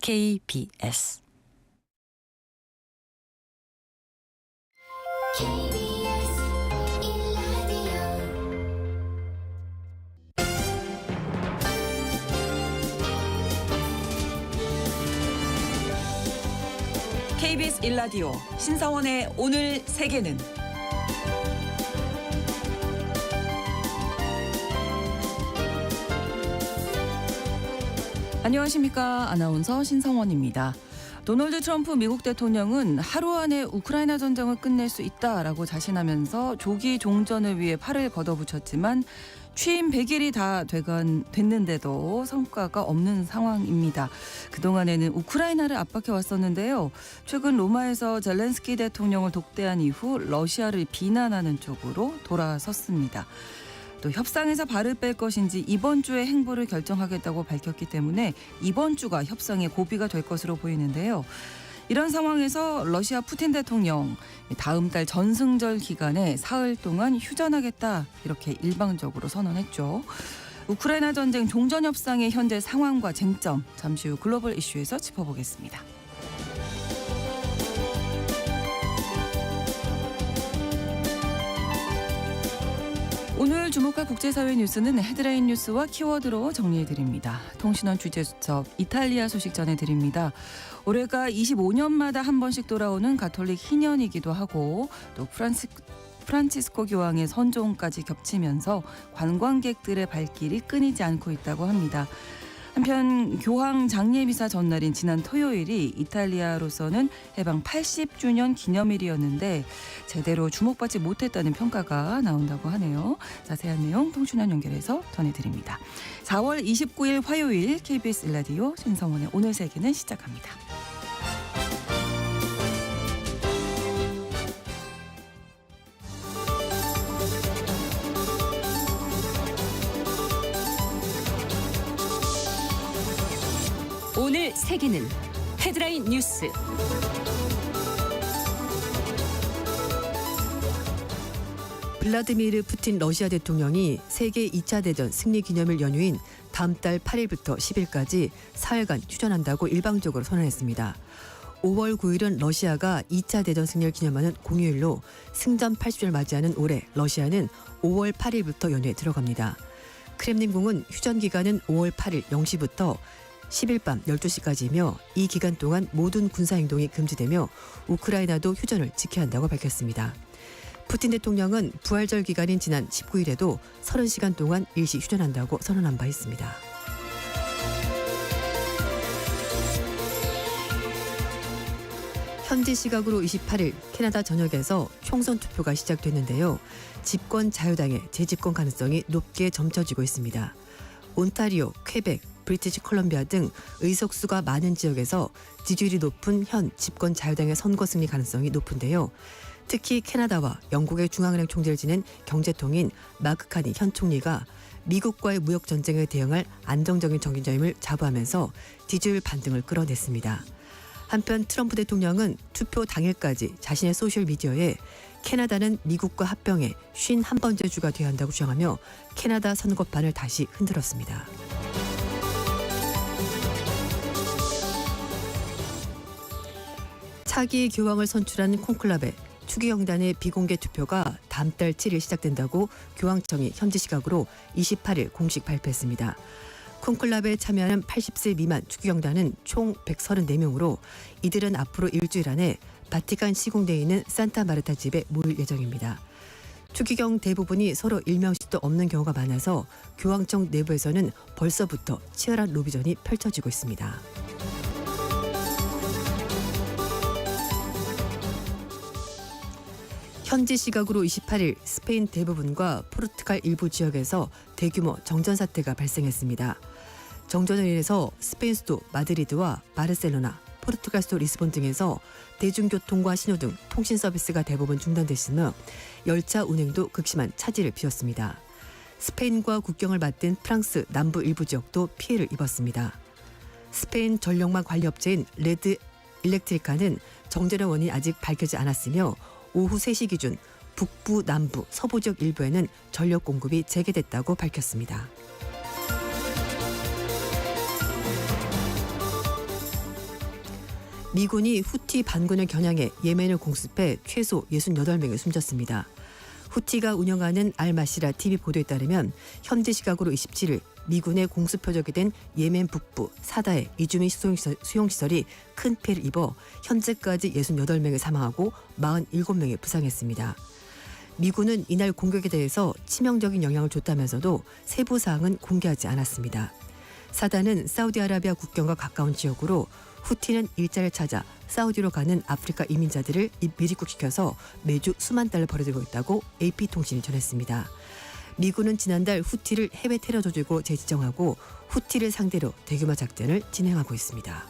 KBS KBS 1라디오 신성원의 오늘 세계는 안녕하십니까. 아나운서 신성원입니다. 도널드 트럼프 미국 대통령은 하루 안에 우크라이나 전쟁을 끝낼 수 있다라고 자신하면서 조기 종전을 위해 팔을 걷어붙였지만 취임 100일이 다 됐는데도 성과가 없는 상황입니다. 그동안에는 우크라이나를 압박해 왔었는데요. 최근 로마에서 젤렌스키 대통령을 독대한 이후 러시아를 비난하는 쪽으로 돌아섰습니다. 또 협상에서 발을 뺄 것인지 이번 주에 행보를 결정하겠다고 밝혔기 때문에 이번 주가 협상의 고비가 될 것으로 보이는데요. 이런 상황에서 러시아 푸틴 대통령 다음 달 전승절 기간에 사흘 동안 휴전하겠다 이렇게 일방적으로 선언했죠. 우크라이나 전쟁 종전 협상의 현재 상황과 쟁점 잠시 후 글로벌 이슈에서 짚어보겠습니다. 오늘 주목할 국제사회 뉴스는 헤드라인 뉴스와 키워드로 정리해드립니다. 통신원 취재수첩 이탈리아 소식 전해드립니다. 올해가 25년마다 한 번씩 돌아오는 가톨릭 희년이기도 하고 또 프란치스코 교황의 선종까지 겹치면서 관광객들의 발길이 끊이지 않고 있다고 합니다. 한편 교황 장례미사 전날인 지난 토요일이 이탈리아로서는 해방 80주년 기념일이었는데 제대로 주목받지 못했다는 평가가 나온다고 하네요. 자세한 내용 통신원 연결해서 전해드립니다. 4월 29일 화요일 KBS 1라디오 신성원의 오늘 세계는 시작합니다. 오늘 세계는 헤드라인 뉴스. 블라디미르 푸틴 러시아 대통령이 세계 2차 대전 승리 기념일 연휴인 다음 달 8일부터 10일까지 사흘간 휴전한다고 일방적으로 선언했습니다. 5월 9일은 러시아가 2차 대전 승리를 기념하는 공휴일로 승전 80주년을 맞이하는 올해 러시아는 5월 8일부터 연휴에 들어갑니다. 크렘린궁은 휴전 기간은 5월 8일 0시부터 10일 밤 12시까지이며 이 기간 동안 모든 군사행동이 금지되며 우크라이나도 휴전을 지켜야 한다고 밝혔습니다. 푸틴 대통령은 부활절 기간인 지난 19일에도 30시간 동안 일시 휴전한다고 선언한 바 있습니다. 현지 시각으로 28일 캐나다 전역에서 총선 투표가 시작됐는데요. 집권 자유당의 재집권 가능성이 높게 점쳐지고 있습니다. 온타리오, 퀘벡, 브리티시 콜럼비아 등 의석수가 많은 지역에서 지지율이 높은 현 집권 자유당의 선거 승리 가능성이 높은데요. 특히 캐나다와 영국의 중앙은행 총재를 지낸 경제통인 마크 카니 현 총리가 미국과의 무역 전쟁에 대응할 안정적인 정기점을 자부하면서 지지율 반등을 끌어냈습니다. 한편 트럼프 대통령은 투표 당일까지 자신의 소셜미디어에 캐나다는 미국과 합병해 51번째 주가 되어야 한다고 주장하며 캐나다 선거판을 다시 흔들었습니다. 차기 교황을 선출한 콘클라베 추기경단의 비공개 투표가 다음 달 7일 시작된다고 교황청이 현지 시각으로 28일 공식 발표했습니다. 콘클라베에 참여하는 80세 미만 추기경단은 총 134명으로 이들은 앞으로 일주일 안에 바티칸 시공대에 있는 산타 마르타 집에 모일 예정입니다. 추기경 대부분이 서로 일명식도 없는 경우가 많아서 교황청 내부에서는 벌써부터 치열한 로비전이 펼쳐지고 있습니다. 현지 시각으로 28일 스페인 대부분과 포르투갈 일부 지역에서 대규모 정전 사태가 발생했습니다. 정전으로 인해서 스페인 수도 마드리드와 바르셀로나, 포르투갈 수도 리스본 등에서 대중교통과 신호등, 통신 서비스가 대부분 중단됐으며 열차 운행도 극심한 차질을 빚었습니다. 스페인과 국경을 맞댄 프랑스 남부 일부 지역도 피해를 입었습니다. 스페인 전력망 관리업체인 레드 일렉트리카는 정전의 원인이 아직 밝혀지지 않았으며 오후 3시 기준 북부, 남부, 서부 지역 일부에는 전력 공급이 재개됐다고 밝혔습니다. 미군이 후티 반군을 겨냥해 예멘을 공습해 최소 68명이 숨졌습니다. 후티가 운영하는 알마시라 TV 보도에 따르면 현지 시각으로 27일 미군의 공습 표적이 된 예멘 북부 사다의 이주민 수용시설이 큰 피해를 입어 현재까지 68명이 사망하고 47명이 부상했습니다. 미군은 이날 공격에 대해서 치명적인 영향을 줬다면서도 세부 사항은 공개하지 않았습니다. 사다는 사우디아라비아 국경과 가까운 지역으로 후티는 일자를 찾아 사우디로 가는 아프리카 이민자들을 미입국시켜서 매주 수만 달러 벌어들이고 있다고 AP통신이 전했습니다. 미군은 지난달 후티를 해외 테러 조직으로 재지정하고 후티를 상대로 대규모 작전을 진행하고 있습니다.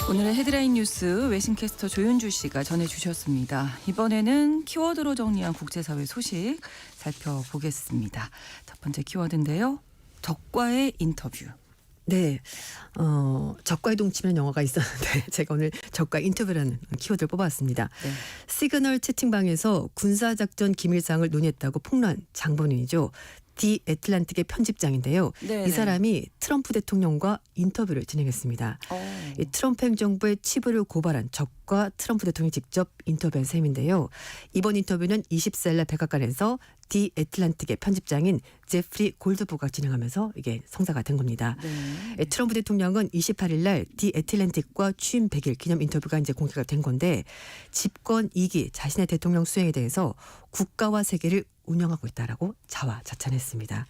오늘의 헤드라인 뉴스 외신캐스터 조윤주 씨가 전해주셨습니다. 이번에는 키워드로 정리한 국제사회 소식 살펴보겠습니다. 첫 번째 키워드인데요. 적과의 인터뷰. 네, 적과의 동침이라는 영화가 있었는데 제가 오늘 적과 인터뷰라는 키워드를 뽑아왔습니다. 네. 시그널 채팅방에서 군사작전 기밀사항을 논의했다고 폭로한 장본인이죠. 디 애틀란틱의 편집장인데요. 네, 이 사람이 트럼프 대통령과 인터뷰를 진행했습니다. 이 트럼프 행정부의 치부를 고발한 적과 트럼프 대통령이 직접 인터뷰한 셈인데요. 이번 인터뷰는 24일 날 백악관에서 디 애틀란틱의 편집장인 제프리 골드버가 진행하면서 이게 성사가 된 겁니다. 네. 트럼프 대통령은 28일 날 디 애틀랜틱과 취임 100일 기념 인터뷰가 이제 공개가 된 건데 집권 2기 자신의 대통령 수행에 대해서 국가와 세계를 운영하고 있다라고 자화자찬했습니다.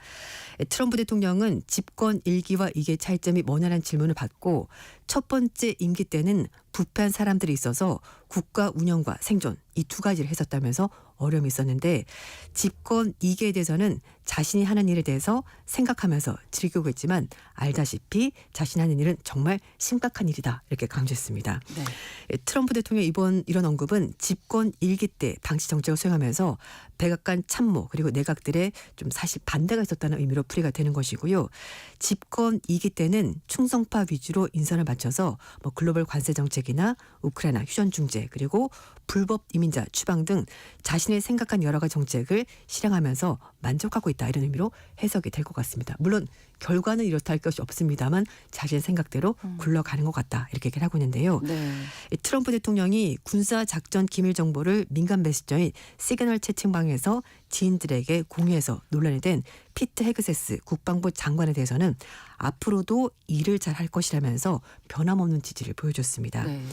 트럼프 대통령은 집권 1기와 2기의 차이점이 뭐냐는 질문을 받고 첫 번째 임기 때는 부패한 사람들이 있어서 국가 운영과 생존 이 두 가지를 했었다면서 어려움이 있었는데 집권 2기에 대해서는 자신이 하는 일에 대해서 생각하면서 즐기고 있지만 알다시피 자신이 하는 일은 정말 심각한 일이다 이렇게 강조했습니다. 네. 트럼프 대통령 이런 언급은 집권 1기 때 당시 정책을 수행하면서 백악관 참모 그리고 내각들의 좀 사실 반대가 있었다는 의미로 풀이가 되는 것이고요. 집권 2기 때는 충성파 위주로 인선을 맞춰서 뭐 글로벌 관세 정책이나 우크라이나 휴전 중재 그리고 불법 이민자 추방 등 자신의 생각한 여러 가지 정책을 실행하면서 만족하고 있다 이런 의미로 해석이 될 것 같습니다. 물론 결과는 이렇다 할 것이 없습니다만 자신의 생각대로 굴러가는 것 같다 이렇게 얘기를 하고 있는데요. 네. 트럼프 대통령이 군사작전 기밀 정보를 민간 메시저인 시그널 채팅방에서 지인들에게 공유해서 논란이 된 피트 헤그세스 국방부 장관에 대해서는 앞으로도 일을 잘 할 것이라면서 변함없는 지지를 보여줬습니다. 네.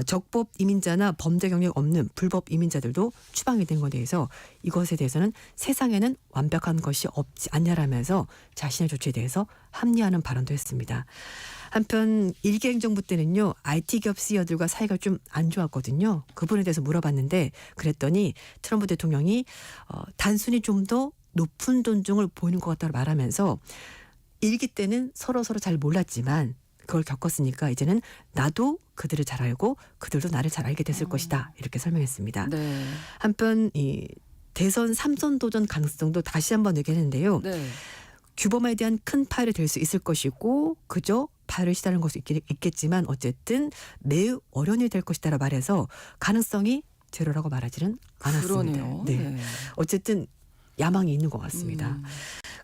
적법 이민자나 범죄 경력 없는 불법 이민자들도 추방이 된 것에 대해서 이것에 대해서는 세상에는 완벽한 것이 없지 않냐라면서 자신의 조치에 대해서 합리화하는 발언도 했습니다. 한편 일기 행정부 때는요. IT 기업 CEO들과 사이가 좀 안 좋았거든요. 그 부분에 대해서 물어봤는데 그랬더니 트럼프 대통령이 단순히 좀 더 높은 존중을 보이는 것 같다고 말하면서 일기 때는 서로 잘 몰랐지만 그걸 겪었으니까 이제는 나도 그들을 잘 알고 그들도 나를 잘 알게 됐을 것이다 이렇게 설명했습니다. 네. 한편 이 대선 3선 도전 가능성도 다시 한번 얘기했는데요. 네. 규범에 대한 큰 파열이 될 수 있을 것이고 그저 파열을 시도하는 것도 있겠지만 어쨌든 매우 어려운 일이 될 것이다라 말해서 가능성이 제로라고 말하지는 않았습니다. 그러네요. 네. 네. 어쨌든 야망이 있는 것 같습니다.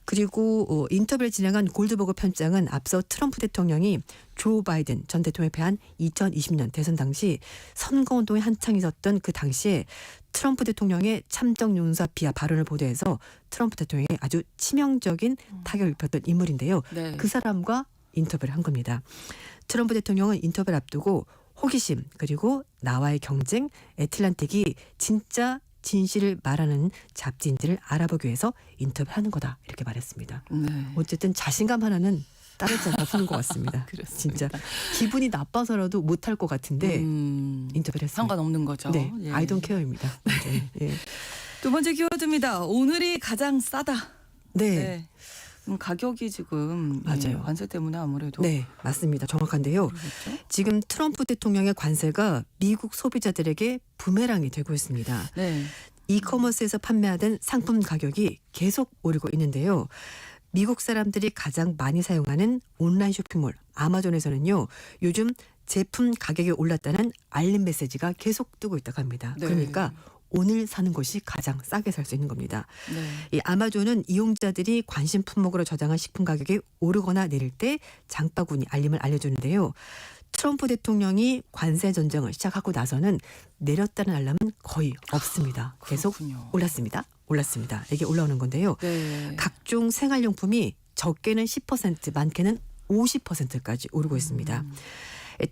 그리고 인터뷰를 진행한 골드버그 편장은 앞서 트럼프 대통령이 조 바이든 전 대통령에 패한 2020년 대선 당시 선거운동에 한창 있었던 그 당시에 트럼프 대통령의 참정 용사 비하 발언을 보도해서 트럼프 대통령에 아주 치명적인 타격을 입혔던 인물인데요. 네. 그 사람과 인터뷰를 한 겁니다. 트럼프 대통령은 인터뷰를 앞두고 호기심 그리고 나와의 경쟁 애틀란틱이 진짜 진실을 말하는 잡지인지를 알아보기 위해서 인터뷰하는 거다 이렇게 말했습니다. 네. 어쨌든 자신감 하나는 따르지 않아 푸는 것 같습니다. 그렇습니다. 진짜 기분이 나빠서라도 못할 것 같은데 인터뷰를 했습니다. 상관없는 거죠. 네, 예. I don't care입니다. 예. 두 번째 키워드입니다. 오늘이 가장 싸다. 네. 가격이 지금 맞아요. 관세 때문에 아무래도 네, 맞습니다. 정확한데요. 그러겠죠? 지금 트럼프 대통령의 관세가 미국 소비자들에게 부메랑이 되고 있습니다. 네. 이커머스에서 판매하던 상품 가격이 계속 오르고 있는데요. 미국 사람들이 가장 많이 사용하는 온라인 쇼핑몰 아마존에서는요. 요즘 제품 가격이 올랐다는 알림 메시지가 계속 뜨고 있다고 합니다. 네. 그러니까 오늘 사는 것이 가장 싸게 살 수 있는 겁니다. 네. 이 아마존은 이용자들이 관심 품목으로 저장한 식품 가격이 오르거나 내릴 때 장바구니 알림을 알려주는데요. 트럼프 대통령이 관세 전쟁을 시작하고 나서는 내렸다는 알람은 거의 없습니다. 계속 그렇군요. 올랐습니다. 이게 올라오는 건데요. 네. 각종 생활용품이 적게는 10%, 많게는 50%까지 오르고 있습니다.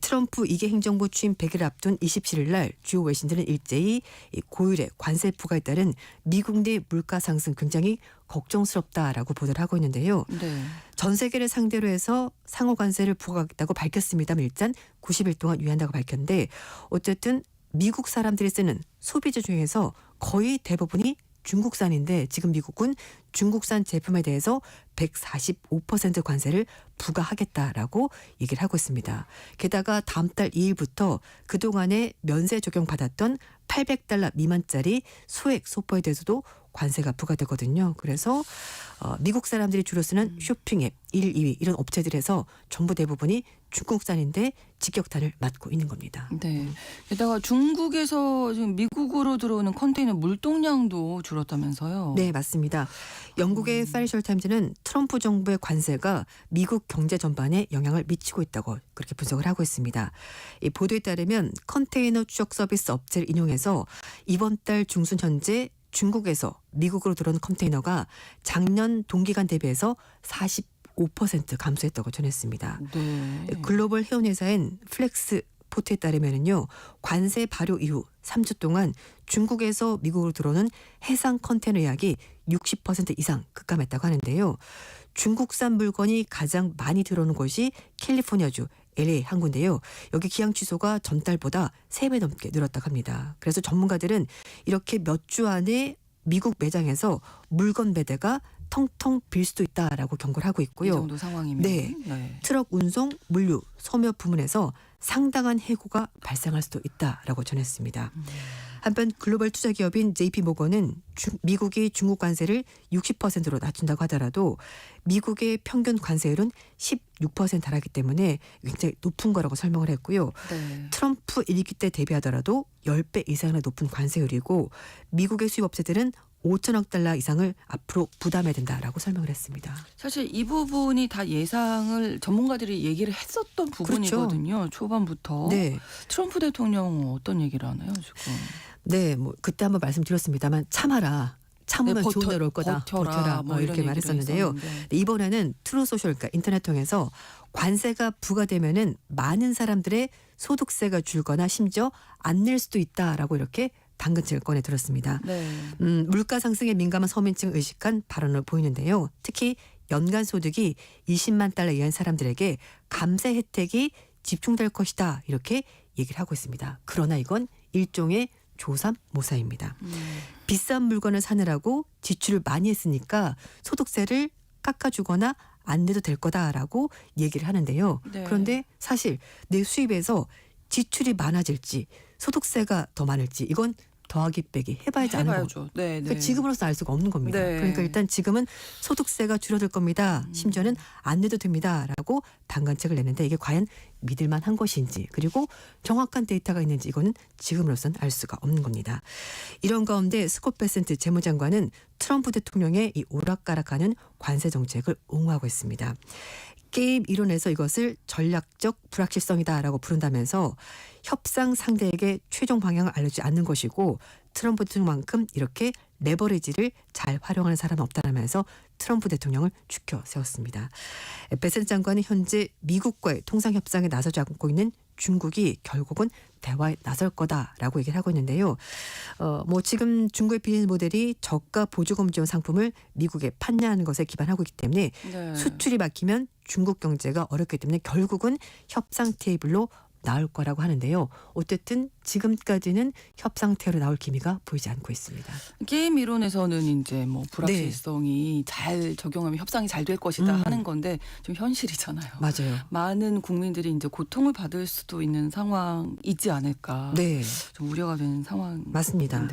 트럼프 2기 행정부 취임 100일 앞둔 27일 날 주요 외신들은 일제히 이 고율의 관세 부과에 따른 미국 내 물가 상승 굉장히 걱정스럽다라고 보도를 하고 있는데요. 네. 전 세계를 상대로 해서 상호 관세를 부과하겠다고 밝혔습니다만 일단 90일 동안 유예한다고 밝혔는데 어쨌든 미국 사람들이 쓰는 소비재 중에서 거의 대부분이 중국산인데 지금 미국은 중국산 제품에 대해서 145% 관세를 부과하겠다라고 얘기를 하고 있습니다. 게다가 다음 달 2일부터 그동안에 면세 적용받았던 $800 미만짜리 소액 소포에 대해서도 관세가 부과되거든요. 그래서 미국 사람들이 주로 쓰는 쇼핑 앱 1, 2위 이런 업체들에서 전부 대부분이 중국산인데 직격탄을 맞고 있는 겁니다. 네. 게다가 중국에서 지금 미국으로 들어오는 컨테이너 물동량도 줄었다면서요. 네, 맞습니다. 영국의 파이낸셜 타임즈는 트럼프 정부의 관세가 미국 경제 전반에 영향을 미치고 있다고 그렇게 분석을 하고 있습니다. 이 보도에 따르면 컨테이너 추적 서비스 업체를 인용해서 이번 달 중순 현재 중국에서 미국으로 들어온 컨테이너가 작년 동기간 대비해서 45% 감소했다고 전했습니다. 네. 글로벌 해운 회사인 플렉스 포트에 따르면요 관세 발효 이후 3주 동안 중국에서 미국으로 들어오는 해상 컨테이너 예약이 60% 이상 급감했다고 하는데요. 중국산 물건이 가장 많이 들어오는 곳이 캘리포니아주 LA 항구인데요. 여기 기항 취소가 전달보다 3배 넘게 늘었다고 합니다. 그래서 전문가들은 이렇게 몇 주 안에 미국 매장에서 물건 배대가 텅텅 빌 수도 있다라고 경고를 하고 이 있고요. 정도 상황이면. 네. 네. 트럭 운송, 물류, 소묘 부문에서 상당한 해고가 발생할 수도 있다라고 전했습니다. 한편 글로벌 투자 기업인 JP모건은 미국이 중국 관세를 60%로 낮춘다고 하더라도 미국의 평균 관세율은 16%에 달하기 때문에 굉장히 높은 거라고 설명을 했고요. 네. 트럼프 1기 때 대비하더라도 10배 이상이나 높은 관세율이고 미국의 수입 업체들은 $5천억 이상을 앞으로 부담해야 된다라고 설명을 했습니다. 사실 이 부분이 다 예상을 전문가들이 얘기를 했었던 부분이거든요. 초반부터. 네. 트럼프 대통령은 어떤 얘기를 하나요, 지금? 네, 뭐 그때 한번 말씀드렸습니다만 참아라. 참으면 네, 좋은 날 올 거다. 버텨라. 뭐 이렇게 이런 말했었는데요. 얘기를 했었는데. 이번에는 트루소셜 그러니까 인터넷 통해서 관세가 부과되면은 많은 사람들의 소득세가 줄거나 심지어 안 낼 수도 있다라고 이렇게 당근책을 꺼내 들었습니다. 네. 물가 상승에 민감한 서민층을 의식한 발언을 보이는데요. 특히 연간 소득이 $20만 이하인 사람들에게 감세 혜택이 집중될 것이다. 이렇게 얘기를 하고 있습니다. 그러나 이건 일종의 조삼모사입니다. 비싼 물건을 사느라고 지출을 많이 했으니까 소득세를 깎아주거나 안 내도 될 거다라고 얘기를 하는데요. 네. 그런데 사실 내 수입에서 지출이 많아질지 소득세가 더 많을지 이건 더하기 빼기 해봐야지 아는 거죠. 해봐야죠. 네, 네. 그러니까 지금으로서 알 수가 없는 겁니다. 네. 그러니까 일단 지금은 소득세가 줄어들 겁니다. 심지어는 안 내도 됩니다라고 당근책을 내는데 이게 과연 믿을 만한 것인지 그리고 정확한 데이터가 있는지 이거는 지금으로서는 알 수가 없는 겁니다. 이런 가운데 스콧 베센트 재무장관은 트럼프 대통령의 이 오락가락하는 관세 정책을 옹호하고 있습니다. 게임 이론에서 이것을 전략적 불확실성이다라고 부른다면서 협상 상대에게 최종 방향을 알려주지 않는 것이고 트럼프 대통령만큼 이렇게 레버리지를 잘 활용하는 사람은 없다라면서 트럼프 대통령을 추켜 세웠습니다. 베센트 장관은 현재 미국과의 통상 협상에 나서지 않고 있는 중국이 결국은 대화에 나설 거다라고 얘기를 하고 있는데요. 뭐 지금 중국의 비즈니스 모델이 저가 보조금 지원 상품을 미국에 판매하는 것에 기반하고 있기 때문에 네. 수출이 막히면 중국 경제가 어렵기 때문에 결국은 협상 테이블로 나올 거라고 하는데요. 어쨌든 지금까지는 협상 테이블로 나올 기미가 보이지 않고 있습니다. 게임 이론에서는 이제 뭐 불확실성이 잘 적용하면 협상이 잘 될 것이다 하는 건데 좀 현실이잖아요. 맞아요. 많은 국민들이 이제 고통을 받을 수도 있는 상황이지 않을까. 네, 좀 우려가 되는 상황인데요. 맞습니다.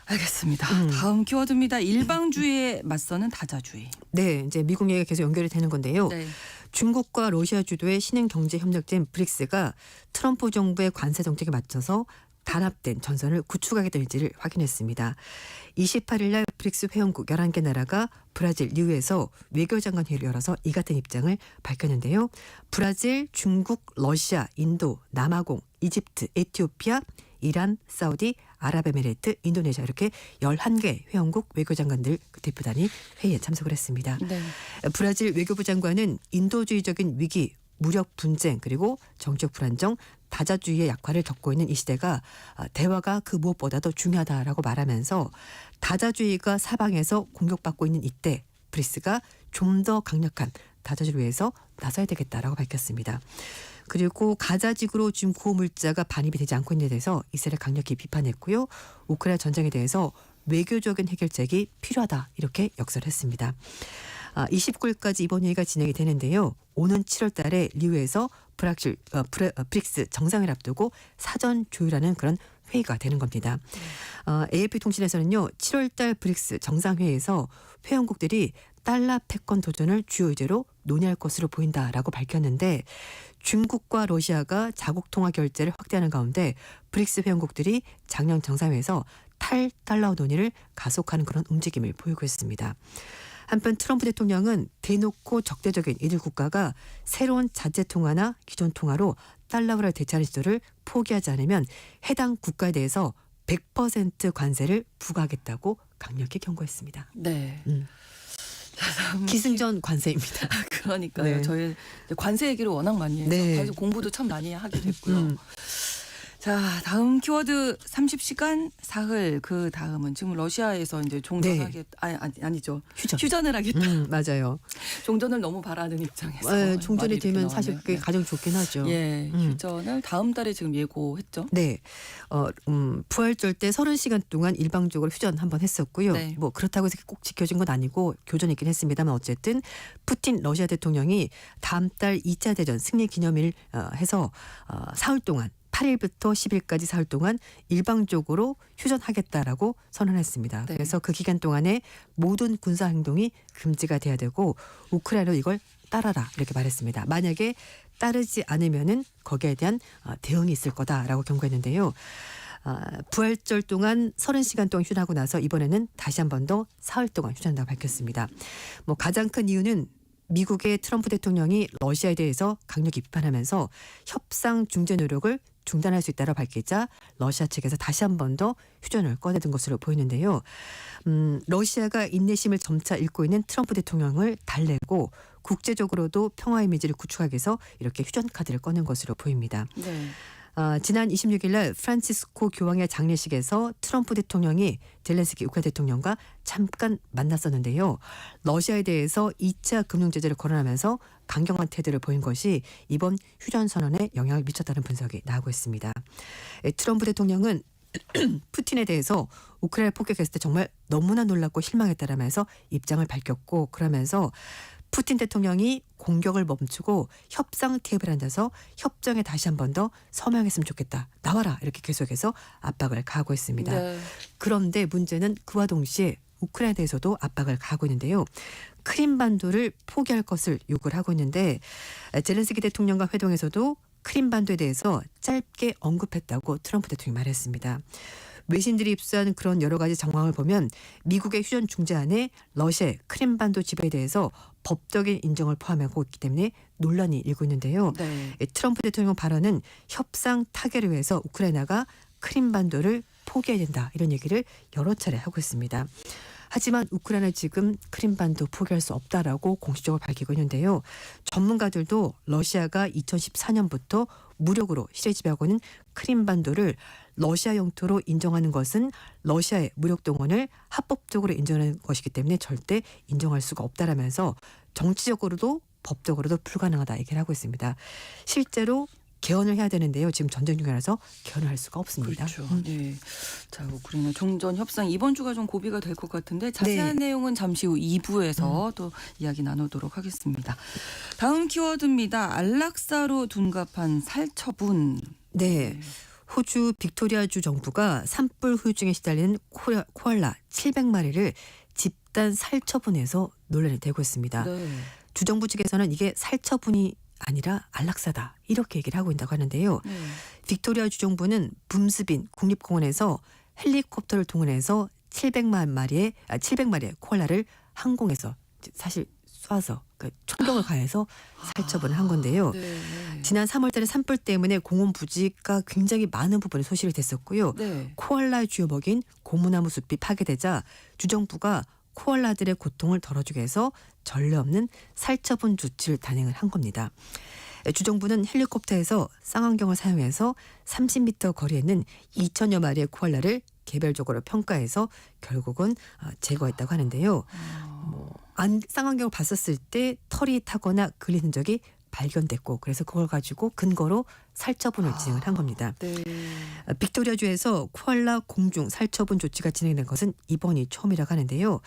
알겠습니다. 다음 키워드입니다. 일방주의에 맞서는 다자주의. 네, 이제 미국 얘기가 계속 연결이 되는 건데요. 네. 중국과 러시아 주도의 신흥 경제 협력체인 브릭스가 트럼프 정부의 관세 정책에 맞춰서 단합된 전선을 구축하겠다는 의지를 확인했습니다. 28일 날 브릭스 회원국 11개 나라가 브라질 리우에서 외교장관 회의를 열어서 이 같은 입장을 밝혔는데요. 브라질, 중국, 러시아, 인도, 남아공, 이집트, 에티오피아, 이란, 사우디, 아랍에미레이트, 인도네시아 이렇게 11개 회원국 외교장관들 대표단이 회의에 참석을 했습니다. 네. 브라질 외교부 장관은 인도주의적인 위기, 무력 분쟁 그리고 정치적 불안정, 다자주의의 약화를 겪고 있는 이 시대가 대화가 그 무엇보다도 중요하다라고 말하면서 다자주의가 사방에서 공격받고 있는 이때 브릭스가 좀 더 강력한 다자주의를 위해서 나서야 되겠다라고 밝혔습니다. 그리고 가자지구로 지금 구호물자가 반입이 되지 않고 있는 데 대해서 이스라엘 강력히 비판했고요. 우크라이나 전쟁에 대해서 외교적인 해결책이 필요하다 이렇게 역설했습니다. 29일까지 이번 회의가 진행이 되는데요. 오는 7월 달에 리우에서 브릭스 정상회의를 앞두고 사전 조율하는 그런 회의가 되는 겁니다. AFP 통신에서는요. 7월 달 브릭스 정상회의에서 회원국들이 달러 패권 도전을 주요 의제로 논의할 것으로 보인다라고 밝혔는데 중국과 러시아가 자국 통화 결제를 확대하는 가운데 브릭스 회원국들이 작년 정상회의에서 탈달러 논의를 가속하는 그런 움직임을 보이고 있습니다. 한편 트럼프 대통령은 대놓고 적대적인 이들 국가가 새로운 자체 통화나 기존 통화로 달러를 대체하는 시도를 포기하지 않으면 해당 국가에 대해서 100% 관세를 부과하겠다고 강력히 경고했습니다. 네. 기승전 관세입니다. 그러니까요. 네. 저희 관세 얘기를 워낙 많이 해서 네. 그래서 공부도 참 많이 하게 됐고요. 자, 다음 키워드 30시간 사흘. 그 다음은 지금 러시아에서 이제 종전하겠 아니죠. 휴전을 하겠다. 맞아요. 종전을 너무 바라는 입장에서 종전이 말이 되면 이렇게 사실 나오네요. 그게 가장 좋긴 하죠. 예, 휴전을 다음 달에 지금 예고했죠. 네. 부활절 때 30시간 동안 일방적으로 휴전 한번 했었고요. 네. 뭐 그렇다고 해서 꼭 지켜진 건 아니고 교전이 있긴 했습니다만 어쨌든 푸틴 러시아 대통령이 다음 달 2차 대전 승리 기념일 해서 사흘 동안 8일부터 10일까지 사흘 동안 일방적으로 휴전하겠다라고 선언했습니다. 네. 그래서 그 기간 동안에 모든 군사 행동이 금지가 돼야 되고 우크라이나로 이걸 따라라 이렇게 말했습니다. 만약에 따르지 않으면은 거기에 대한 대응이 있을 거다라고 경고했는데요. 부활절 동안 30시간 동안 휴전하고 나서 이번에는 다시 한 번 더 사흘 동안 휴전한다고 밝혔습니다. 뭐 가장 큰 이유는 미국의 트럼프 대통령이 러시아에 대해서 강력히 비판하면서 협상 중재 노력을 중단할 수 있다고 밝히자 러시아 측에서 다시 한 번 더 휴전을 꺼내든 것으로 보이는데요. 러시아가 인내심을 점차 잃고 있는 트럼프 대통령을 달래고 국제적으로도 평화 이미지를 구축하기 위해서 이렇게 휴전 카드를 꺼낸 것으로 보입니다. 네. 지난 26일 날 프란치스코 교황의 장례식에서 트럼프 대통령이 젤렌스키 우크라이나 대통령과 잠깐 만났었는데요. 러시아에 대해서 2차 금융 제재를 거론하면서 강경한 태도를 보인 것이 이번 휴전 선언에 영향을 미쳤다는 분석이 나오고 있습니다. 트럼프 대통령은 푸틴에 대해서 우크라이나 폭격했을 때 정말 너무나 놀랍고 실망했다라면서 입장을 밝혔고 그러면서 푸틴 대통령이 공격을 멈추고 협상 테이블에 앉아서 협정에 다시 한 번 더 서명했으면 좋겠다. 나와라. 이렇게 계속해서 압박을 가하고 있습니다. 네. 그런데 문제는 그와 동시에 우크라이나에 대해서도 압박을 가하고 있는데요. 크림반도를 포기할 것을 요구를 하고 있는데 젤렌스키 대통령과 회동에서도 크림반도에 대해서 짧게 언급했다고 트럼프 대통령이 말했습니다. 외신들이 입수한 그런 여러 가지 정황을 보면 미국의 휴전 중재안에 러시아의 크림반도 지배에 대해서 법적인 인정을 포함하고 있기 때문에 논란이 일고 있는데요. 네. 트럼프 대통령 발언은 협상 타결을 위해서 우크라이나가 크림반도를 포기해야 된다 이런 얘기를 여러 차례 하고 있습니다. 하지만 우크라이나 지금 크림반도 포기할 수 없다라고 공식적으로 밝히고 있는데요. 전문가들도 러시아가 2014년부터 무력으로 시대 지배하고 있는 크림반도를 러시아 영토로 인정하는 것은 러시아의 무력 동원을 합법적으로 인정하는 것이기 때문에 절대 인정할 수가 없다라면서 정치적으로도 법적으로도 불가능하다 얘기를 하고 있습니다. 실제로 개헌을 해야 되는데요. 지금 전쟁 중이라서 개헌을 할 수가 없습니다. 그렇죠. 네. 자, 우크라이나 종전 협상 이번 주가 좀 고비가 될 것 같은데 자세한 내용은 잠시 후 2부에서 또 이야기 나누도록 하겠습니다. 다음 키워드입니다. 안락사로 둔갑한 살처분. 네. 호주 빅토리아주 정부가 산불 후유증에 시달리는 코알라 700마리를 집단 살처분해서 논란이 되고 있습니다. 네. 주정부 측에서는 이게 살처분이 아니라 안락사다 이렇게 얘기를 하고 있다고 하는데요. 네. 빅토리아 주정부는 붐스빈 국립공원에서 헬리콥터를 동원해서 700마리의 코알라를 항공에서 사실 쏴서 총경을 가해서 살처분을 한 건데요. 네. 지난 3월달에 산불 때문에 공원 부지가 굉장히 많은 부분이 소실이 됐었고요. 네. 코알라의 주요 먹인 고무나무 숲이 파괴되자 주정부가 코알라들의 고통을 덜어주기 위해서 전례 없는 살처분 조치를 단행을 한 겁니다. 주정부는 헬리콥터에서 쌍안경을 사용해서 30m 거리에 있는 2천여 마리의 코알라를 개별적으로 평가해서 결국은 제거했다고 하는데요. 쌍안경을 봤었을 때 털이 타거나 걸린 흔적이 발견됐고 그래서 그걸 가지고 근거로 살처분을 진행을 한 겁니다. 네. 빅토리아주에서 코알라 공중 살처분 조치가 진행된 것은 이번이 처음이라고 하는데요.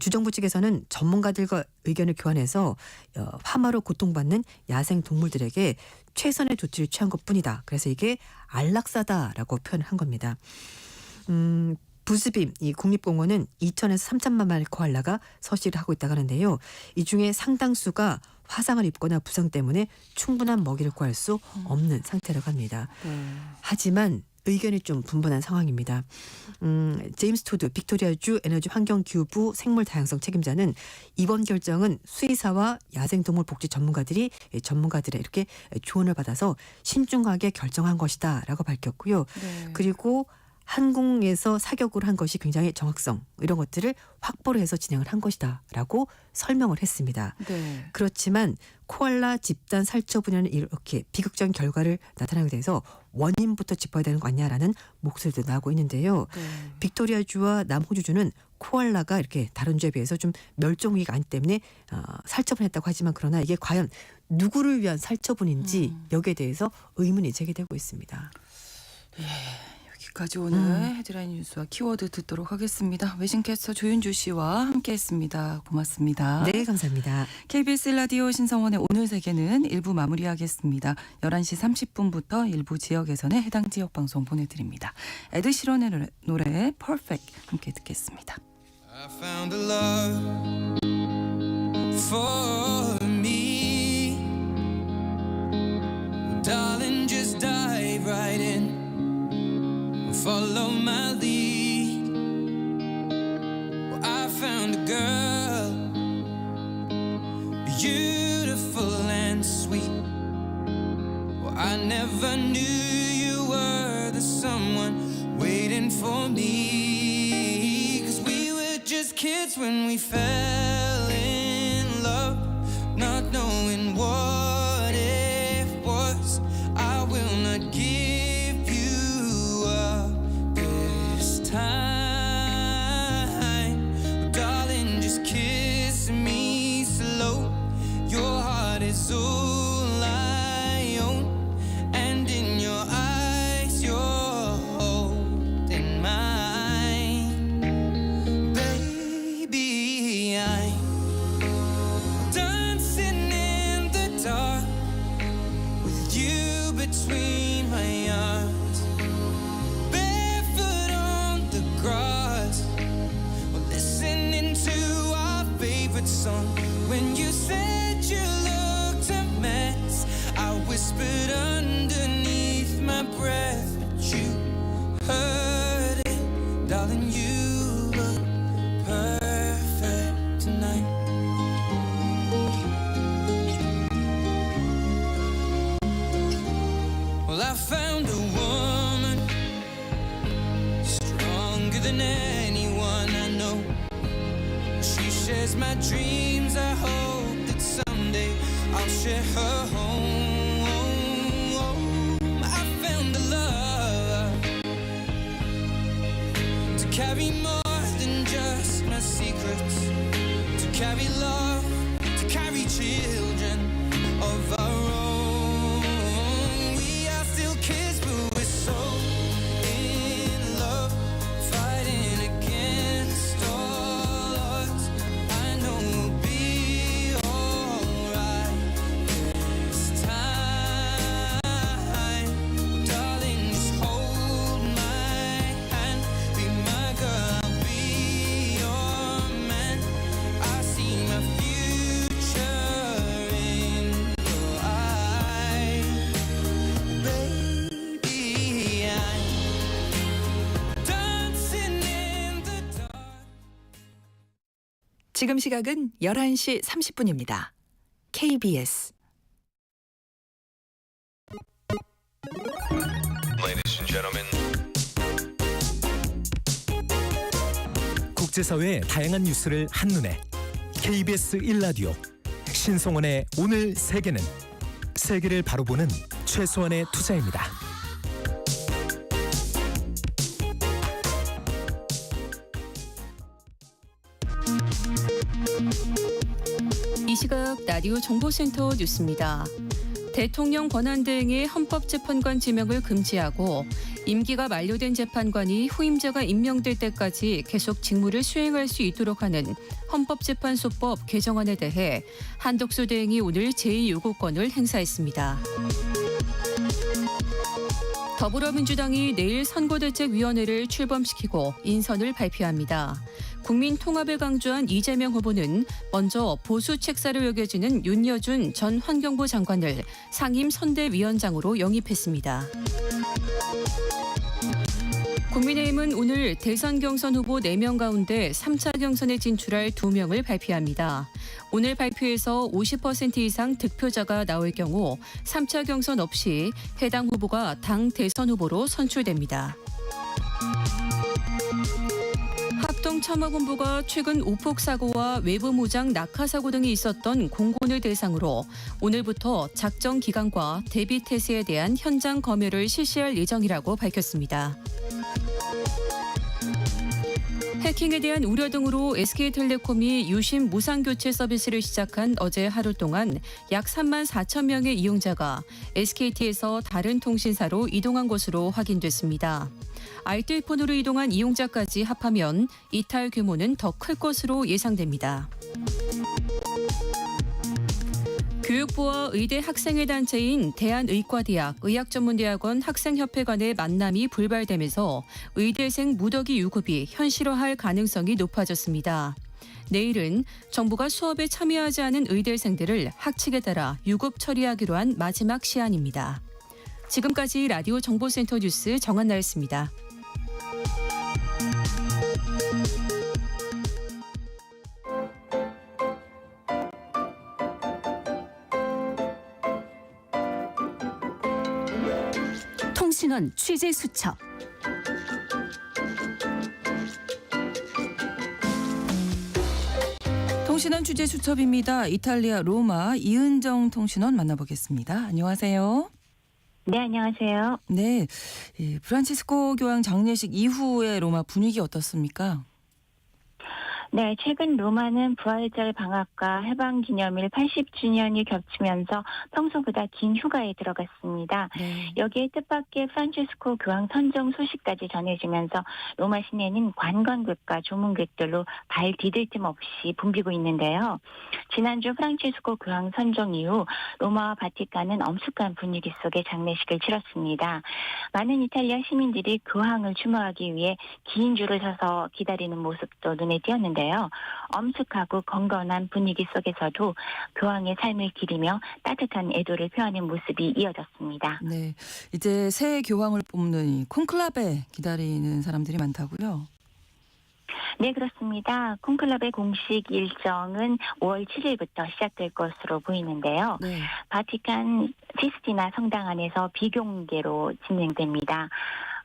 주정부 측에서는 전문가들과 의견을 교환해서 화마로 고통받는 야생 동물들에게 최선의 조치를 취한 것뿐이다. 그래서 이게 안락사다라고 표현을 한 겁니다. 부스빔 이 국립공원은 2천에서 3천만 마리 코알라가 서식을 하고 있다고 하는데요. 이 중에 상당수가 화상을 입거나 부상 때문에 충분한 먹이를 구할 수 없는 상태라고 합니다. 하지만 의견이 좀 분분한 상황입니다. 제임스 토드 빅토리아주 에너지 환경기후부 생물다양성 책임자는 이번 결정은 수의사와 야생동물 복지 전문가들의 이렇게 조언을 받아서 신중하게 결정한 것이다라고 밝혔고요. 네. 그리고 항공에서 사격을 한 것이 굉장히 정확성 이런 것들을 확보를 해서 진행을 한 것이다라고 설명을 했습니다. 네. 그렇지만 코알라 집단 살처분에는 이렇게 비극적인 결과를 나타나게 돼서 원인부터 짚어야 되는 거 아니냐라는 목소리도 나오고 있는데요. 네. 빅토리아주와 남호주주는 코알라가 이렇게 다른 주에 비해서 좀 멸종 위기가 아니기 때문에 살처분했다고 하지만 그러나 이게 과연 누구를 위한 살처분인지 여기에 대해서 의문이 제기되고 있습니다. 여기까지 오늘 헤드라인 뉴스와 키워드 듣도록 하겠습니다. 외신캐스터 조윤주 씨와 함께했습니다. 고맙습니다. 네, 감사합니다. KBS 라디오 신성원의 오늘 세계는 1부 마무리하겠습니다. 11시 30분부터 일부 지역에서는 해당 지역 방송 보내드립니다. 에드 시런의 노래 Perfect 함께 듣겠습니다. I found a love for me. Well, darling, just dive right in. Follow my lead. Well, I found a girl, beautiful and sweet. Well, I never knew you were the someone waiting for me. 'Cause we were just kids when we fell in love, not knowing what it was. I will not give time. Well, darling, just kiss me slow. Your heart is all I own, and in your eyes you're holding mine. Baby, I'm dancing in the dark with you between my arms. Song. When you said you looked a mess, I whispered underneath my breath, but you heard it, darling. You look perfect tonight. Well, I found a woman stronger than anyone I know. She shares my dreams. I hope that someday I'll share her home. I found a love to carry more than just my secrets, to carry love, to carry children of our own. We are still kids, but we're so in love, fighting against all odds. I know we'll be alright this time. Darling, just hold my hand, be my girl, I'll be your man. I see my future 지금 시각은 11시 30분입니다. KBS Ladies and gentlemen. 국제사회의 다양한 뉴스를 한눈에 KBS 1라디오 신성원의 오늘 세계는 세계를 바로 보는 최소한의 투자입니다. 이 시각 라디오 정보센터 뉴스입니다. 대통령 권한대행의 헌법재판관 지명을 금지하고 임기가 만료된 재판관이 후임자가 임명될 때까지 계속 직무를 수행할 수 있도록 하는 헌법재판소법 개정안에 대해 한덕수 대행이 오늘 제2요구권을 행사했습니다. 더불어민주당이 내일 선거대책위원회를 출범시키고 인선을 발표합니다. 국민통합을 강조한 이재명 후보는 먼저 보수 책사로 여겨지는 윤여준 전 환경부 장관을 상임선대위원장으로 영입했습니다. 국민의힘은 오늘 대선 경선 후보 4명 가운데 3차 경선에 진출할 2명을 발표합니다. 오늘 발표에서 50% 이상 득표자가 나올 경우 3차 경선 없이 해당 후보가 당 대선 후보로 선출됩니다. 합동참모본부가 최근 오폭 사고와 외부 무장 낙하 사고 등이 있었던 공군을 대상으로 오늘부터 작전 기간과 대비 태세에 대한 현장 검열을 실시할 예정이라고 밝혔습니다. 해킹에 대한 우려 등으로 SK텔레콤이 유심 무상교체 서비스를 시작한 어제 하루 동안 약 3만 4천 명의 이용자가 SKT에서 다른 통신사로 이동한 것으로 확인됐습니다. 알뜰폰으로 이동한 이용자까지 합하면 이탈 규모는 더 클 것으로 예상됩니다. 교육부와 의대 학생회 단체인 대한의과대학 의학전문대학원 학생협회 간의 만남이 불발되면서 의대생 무더기 유급이 현실화할 가능성이 높아졌습니다. 내일은 정부가 수업에 참여하지 않은 의대생들을 학칙에 따라 유급 처리하기로 한 마지막 시한입니다. 지금까지 라디오 정보센터 뉴스 정한나였습니다. 통신원 취재 수첩. 통신원 취재 수첩입니다. 이탈리아 로마 이은정 통신원 만나보겠습니다. 안녕하세요. 네, 안녕하세요. 네, 프란치스코 교황 장례식 이후의 로마 분위기 어떻습니까? 네, 최근 로마는 부활절 방학과 해방기념일 80주년이 겹치면서 평소보다 긴 휴가에 들어갔습니다. 네. 여기에 뜻밖의 프란치스코 교황 선정 소식까지 전해지면서 로마 시내는 관광객과 조문객들로 발 디딜 틈 없이 붐비고 있는데요. 지난주 프란치스코 교황 선정 이후 로마와 바티칸은 엄숙한 분위기 속에 장례식을 치렀습니다. 많은 이탈리아 시민들이 교황을 추모하기 위해 긴 줄을 서서 기다리는 모습도 눈에 띄었는데요. 엄숙하고 건건한 분위기 속에서도 교황의 삶을 기리며 따뜻한 애도를 표하는 모습이 이어졌습니다. 네, 이제 새 교황을 뽑는 이 콘클라베 기다리는 사람들이 많다고요? 네, 그렇습니다. 콘클라베 공식 일정은 5월 7일부터 시작될 것으로 보이는데요. 네. 바티칸 시스티나 성당 안에서 비공개로 진행됩니다.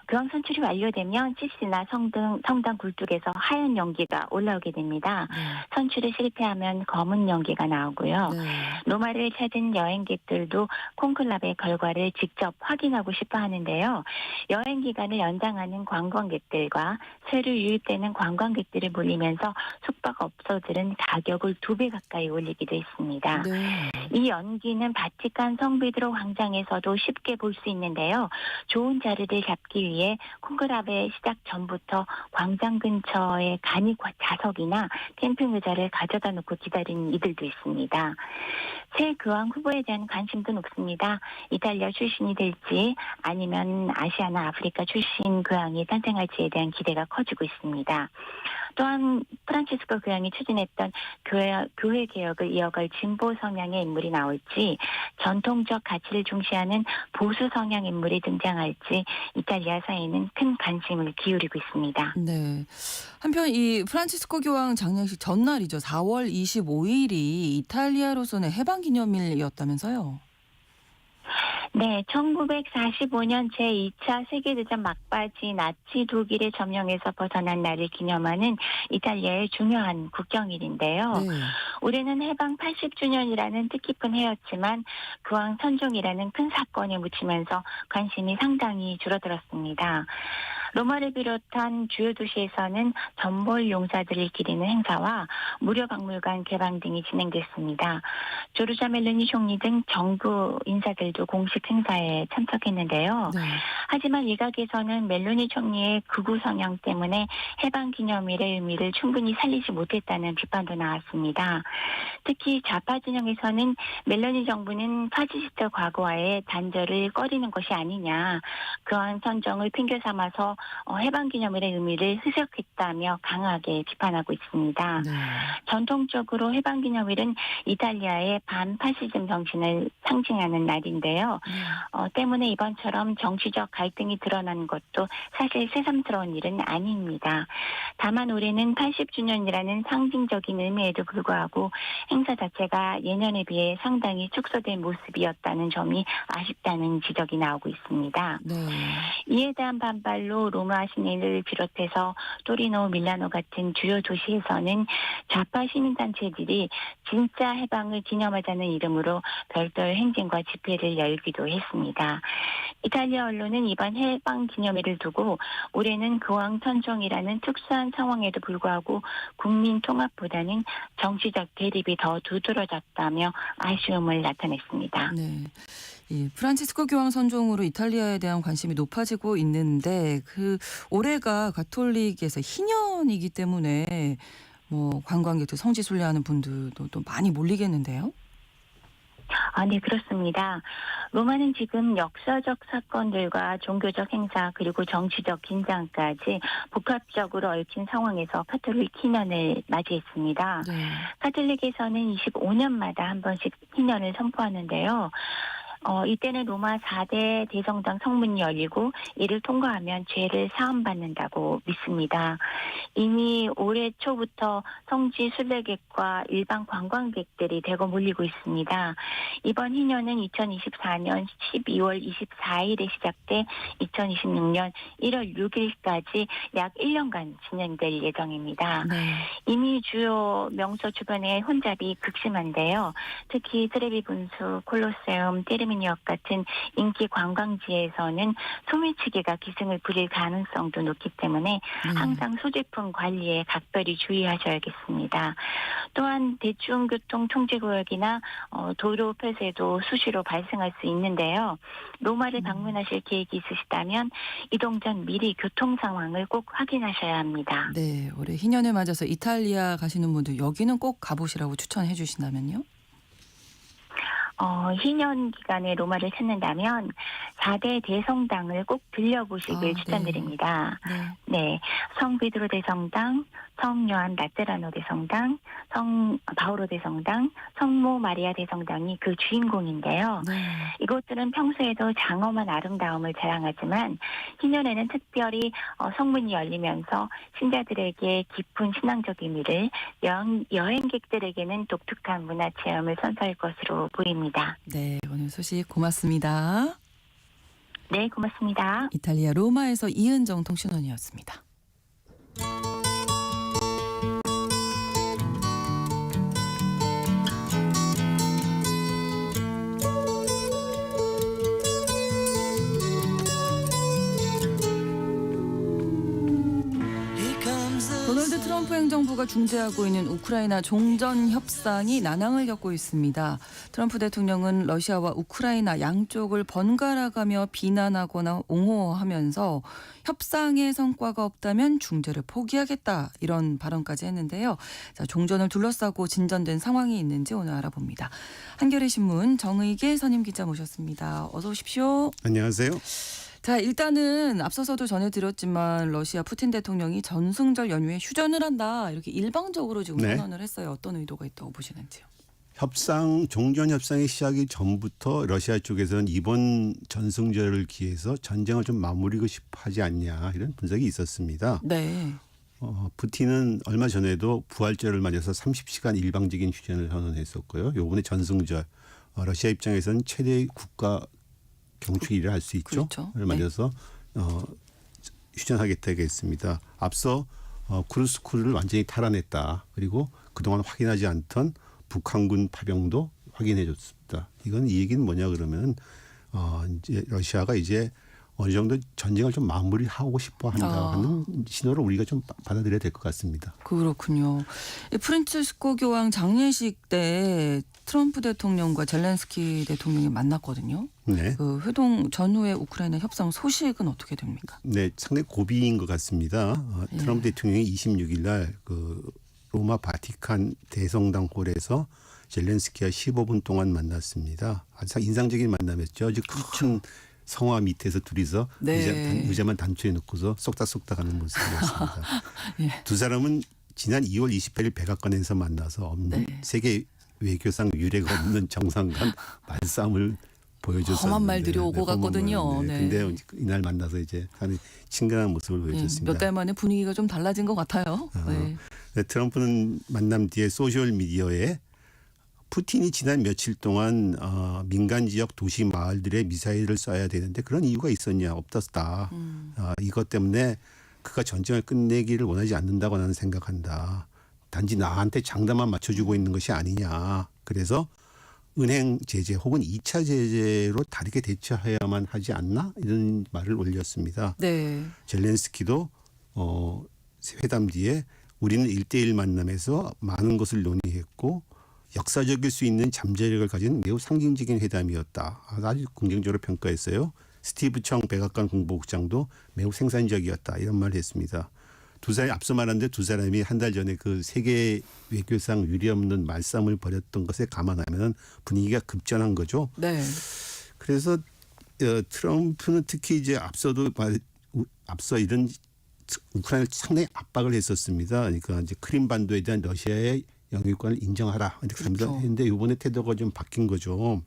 교황 선출이 완료되면 시스티나 성당 굴뚝에서 하얀 연기가 올라오게 됩니다. 네. 선출에 실패하면 검은 연기가 나오고요. 네. 로마를 찾은 여행객들도 콘클라베 결과를 직접 확인하고 싶어 하는데요. 여행 기간을 연장하는 관광객들과 새로 유입되는 관광객들이 몰리면서 숙박업소들은 가격을 2배 가까이 올리기도 했습니다. 네. 이 연기는 바티칸 성베드로 광장에서도 쉽게 볼 수 있는데요. 좋은 자리를 잡기 위해 콘클라베 시작 전부터 광장 근처에 간이 좌석이나 캠핑 의자를 가져다 놓고 기다리는 이들도 있습니다. 새 교황 후보에 대한 관심도 높습니다. 이탈리아 출신이 될지 아니면 아시아나 아프리카 출신 교황이 탄생할지에 대한 기대가 커지고 있습니다. 또한 프란치스코 교황이 추진했던 교회 개혁을 이어갈 진보 성향의 인물이 나올지 전통적 가치를 중시하는 보수 성향 인물이 등장할지 이탈리아 사회는 큰 관심을 기울이고 있습니다. 네. 한편 이 프란치스코 교황 장례식 전날이죠. 4월 25일이 이탈리아로서는 해방기념일이었다면서요. 네, 1945년 제2차 세계대전 막바지 나치 독일의 점령에서 벗어난 날을 기념하는 이탈리아의 중요한 국경일인데요. 네. 올해는 해방 80주년이라는 뜻깊은 해였지만 교황 선종이라는 큰 사건에 묻히면서 관심이 상당히 줄어들었습니다. 로마를 비롯한 주요 도시에서는 전몰 용사들을 기리는 행사와 무료 박물관 개방 등이 진행됐습니다. 조르자 멜로니 총리 등 정부 인사들도 공식 행사에 참석했는데요. 네. 하지만 일각에서는 멜로니 총리의 극우 성향 때문에 해방 기념일의 의미를 충분히 살리지 못했다는 비판도 나왔습니다. 특히 좌파 진영에서는 멜로니 정부는 파시스트 과거와의 단절을 꺼리는 것이 아니냐, 교황 선정을 핑계 삼아서 해방 기념일의 의미를 희석했다며 강하게 비판하고 있습니다. 네. 전통적으로 해방 기념일은 이탈리아의 반파시즘 정신을 상징하는 날인데요. 때문에 이번처럼 정치적 갈등이 드러난 것도 사실 새삼스러운 일은 아닙니다. 다만 올해는 80주년이라는 상징적인 의미에도 불구하고 행사 자체가 예년에 비해 상당히 축소된 모습이었다는 점이 아쉽다는 지적이 나오고 있습니다. 네. 이에 대한 반발로 로마 시내를 비롯해서 토리노, 밀라노 같은 주요 도시에서는 좌파 시민단체들이 진짜 해방을 기념하자는 이름으로 별도의 행진과 집회를 열기도 했습니다. 이탈리아 언론은 이번 해방 기념일을 두고 올해는 교황 선종이라는 특수한 상황에도 불구하고 국민 통합보다는 정치적 대립이 더 두드러졌다며 아쉬움을 나타냈습니다. 네. 이 프란치스코 교황 선종으로 이탈리아에 대한 관심이 높아지고 있는데 올해가 가톨릭에서 희년이기 때문에 관광객들 성지 순례하는 분들도 또 많이 몰리겠는데요. 네, 그렇습니다. 로마는 지금 역사적 사건들과 종교적 행사 그리고 정치적 긴장까지 복합적으로 얽힌 상황에서 가톨릭 희년을 맞이했습니다. 네. 가톨릭에서는 25년마다 한 번씩 희년을 선포하는데요. 이때는 로마 4대 대성당 성문이 열리고 이를 통과하면 죄를 사함받는다고 믿습니다. 이미 올해 초부터 성지 순례객과 일반 관광객들이 대거 몰리고 있습니다. 이번 희년은 2024년 12월 24일에 시작돼 2026년 1월 6일까지 약 1년간 진행될 예정입니다. 네. 이미 주요 명소 주변에 혼잡이 극심한데요. 특히 트레비 분수, 콜로세움, 테르미니역 같은 인기 관광지에서는 소매치기가 기승을 부릴 가능성도 높기 때문에 항상 소지품 관리에 각별히 주의하셔야겠습니다. 또한 대중교통 통제구역이나 도로 폐쇄도 수시로 발생할 수 있는데요. 로마를 방문하실 계획이 있으시다면 이동 전 미리 교통 상황을 꼭 확인하셔야 합니다. 네, 올해 희년을 맞아서 이탈리아 가시는 분들 여기는 꼭 가보시라고 추천해 주신다면요? 희년 기간에 로마를 찾는다면 4대 대성당을 꼭 들려보시길 추천드립니다. 네, 성 베드로 대성당, 성 요한 라테라노 대성당, 성 바오로 대성당, 성모 마리아 대성당이 그 주인공인데요. 네. 이곳들은 평소에도 장엄한 아름다움을 자랑하지만 희년에는 특별히 성문이 열리면서 신자들에게 깊은 신앙적 의미를, 여행객들에게는 독특한 문화 체험을 선사할 것으로 보입니다. 네, 오늘 소식 고맙습니다. 네, 고맙습니다. 이탈리아 로마에서 이은정 통신원이었습니다. 도널드 트럼프 행정부가 중재하고 있는 우크라이나 종전 협상이 난항을 겪고 있습니다. 트럼프 대통령은 러시아와 우크라이나 양쪽을 번갈아가며 비난하거나 옹호하면서 협상의 성과가 없다면 중재를 포기하겠다 이런 발언까지 했는데요. 자, 종전을 둘러싸고 진전된 상황이 있는지 오늘 알아봅니다. 한겨레 신문 정의계 선임 기자 모셨습니다. 어서 오십시오. 안녕하세요. 자, 일단은 앞서서도 전해드렸지만 러시아 푸틴 대통령이 전승절 연휴에 휴전을 한다 이렇게 일방적으로 지금 네. 선언을 했어요. 어떤 의도가 있다고 보시는지요? 종전 협상이 시작이 전부터 러시아 쪽에서는 이번 전승절을 기해서 전쟁을 좀 마무리고 싶어 하지 않냐 이런 분석이 있었습니다. 네. 푸틴은 얼마 전에도 부활절을 맞아서 30시간 일방적인 휴전을 선언했었고요. 요번에 전승절 러시아 입장에서는 최대 국가 경축일을 할 수 있죠. 그렇죠. 를 맞아서 휴전하겠다고 했습니다. 앞서 쿠르스크를 완전히 탈환했다. 그리고 그동안 확인하지 않던 북한군 파병도 확인해 줬습니다. 이건 이 얘기는 뭐냐 그러면 이제 러시아가 이제 어느 정도 전쟁을 좀 마무리하고 싶어 한다 하는 신호를 우리가 좀 받아들여야 될 것 같습니다. 그렇군요. 이 프란치스코 교황 장례식 때 트럼프 대통령과 젤렌스키 대통령이 만났거든요. 네. 그 회동 전후의 우크라이나 협상 소식은 어떻게 됩니까? 네, 상당히 고비인 것 같습니다. 트럼프 대통령이 26일 날 그 로마 바티칸 대성당 홀에서 젤렌스키와 15분 동안 만났습니다. 아주 인상적인 만남이었죠. 아주 큰 성화 밑에서 둘이서 네. 의자만 단추에 놓고서 쏙닥쏙닥 하는 모습이었습니다. 예. 두 사람은 지난 2월 28일 백악관에서 만나서 세계 외교상 유례가 없는 정상 간 말싸움을 보여줬었는데 험한 말들이 오고 갔거든요. 네. 근데 이날 만나서 이제 상당히 친근한 모습을 보여줬습니다. 몇 달 만에 분위기가 좀 달라진 것 같아요. 네. 트럼프는 만남 뒤에 소셜 미디어에 푸틴이 지난 며칠 동안 민간 지역 도시 마을들에 미사일을 쏴야 되는데 그런 이유가 있었냐 없었다. 이것 때문에 그가 전쟁을 끝내기를 원하지 않는다고 나는 생각한다. 단지 나한테 장단만 맞춰주고 있는 것이 아니냐. 그래서 은행 제재 혹은 2차 제재로 다르게 대처해야만 하지 않나 이런 말을 올렸습니다. 네. 젤렌스키도 회담 뒤에 우리는 1대1 만남에서 많은 것을 논의했고 역사적일 수 있는 잠재력을 가진 매우 상징적인 회담이었다. 아주 긍정적으로 평가했어요. 스티브 청 백악관 국무국장도 매우 생산적이었다. 이런 말을 했습니다. 두 사람이 앞서 말한데 두 사람이 한 달 전에 그 세계 외교상 유례없는 말싸움을 벌였던 것에 감안하면 분위기가 급전한 거죠. 네. 그래서 트럼프는 특히 이제 앞서 이런 우크라이나를 상당히 압박을 했었습니다. 그러니까 이제 크림반도에 대한 러시아의 영유권을 인정하라 이렇게 그렇죠. 했는데 이번에 태도가 좀 바뀐 거죠.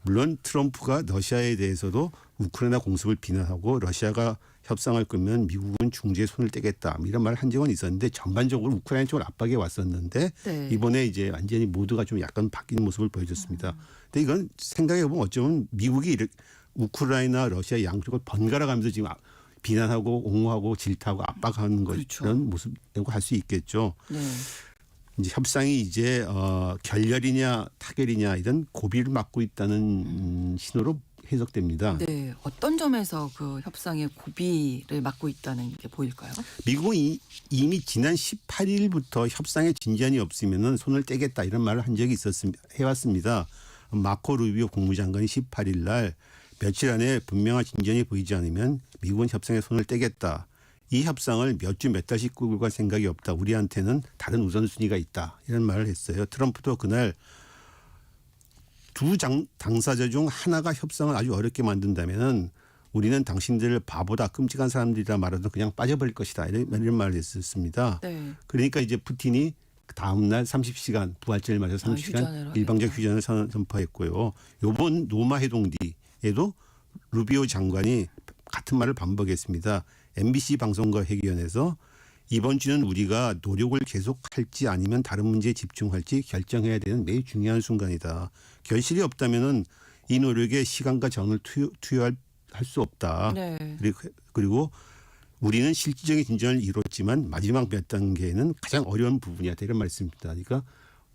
물론 트럼프가 러시아에 대해서도 우크라이나 공습을 비난하고 러시아가 협상을 끌면 미국은 중재에 손을 떼겠다 이런 말을 한 적은 있었는데 전반적으로 우크라이나 쪽을 압박해 왔었는데 네. 이번에 이제 완전히 모두가 좀 약간 바뀐 모습을 보여줬습니다. 근데 이건 생각해 보면 어쩌면 미국이 우크라이나 러시아 양쪽을 번갈아 가면서 지금 비난하고 옹호하고 질타하고 압박하는 그렇죠. 그런 모습이라고 할 수 있겠죠. 네. 이제 협상이 이제 결렬이냐 타결이냐 이런 고비를 맞고 있다는 신호로 해석됩니다. 네. 어떤 점에서 그 협상의 고비를 막고 있다는 게 보일까요? 미국은 이미 지난 18일부터 협상에 진전이 없으면 손을 떼겠다 이런 말을 한 적이 해왔습니다. 마코 루비오 국무장관이 18일 날 며칠 안에 분명한 진전이 보이지 않으면 미국은 협상에 손을 떼겠다. 이 협상을 몇 주 몇 달씩 끌고 갈 생각이 없다. 우리한테는 다른 우선순위가 있다. 이런 말을 했어요. 트럼프도 그날 두 당사자 중 하나가 협상을 아주 어렵게 만든다면 우리는 당신들을 바보다 끔찍한 사람들이라 말해도 그냥 빠져버릴 것이다. 이런 말을 했었습니다. 네. 그러니까 이제 푸틴이 다음 날 30시간 부활절을 맞아서 30시간 휴전을 일방적 하겠다. 휴전을 선포했고요. 이번 로마 회동 뒤에도 루비오 장관이 같은 말을 반복했습니다. MBC 방송과 회견에서 이번 주는 우리가 노력을 계속할지 아니면 다른 문제에 집중할지 결정해야 되는 매우 중요한 순간이다. 결실이 없다면은 이 노력에 시간과 정을 투여할 수 없다. 네. 그리고 우리는 실질적인 진전을 이뤘지만 마지막 몇 단계는 가장 어려운 부분이야. 이런 말씀입니다. 그러니까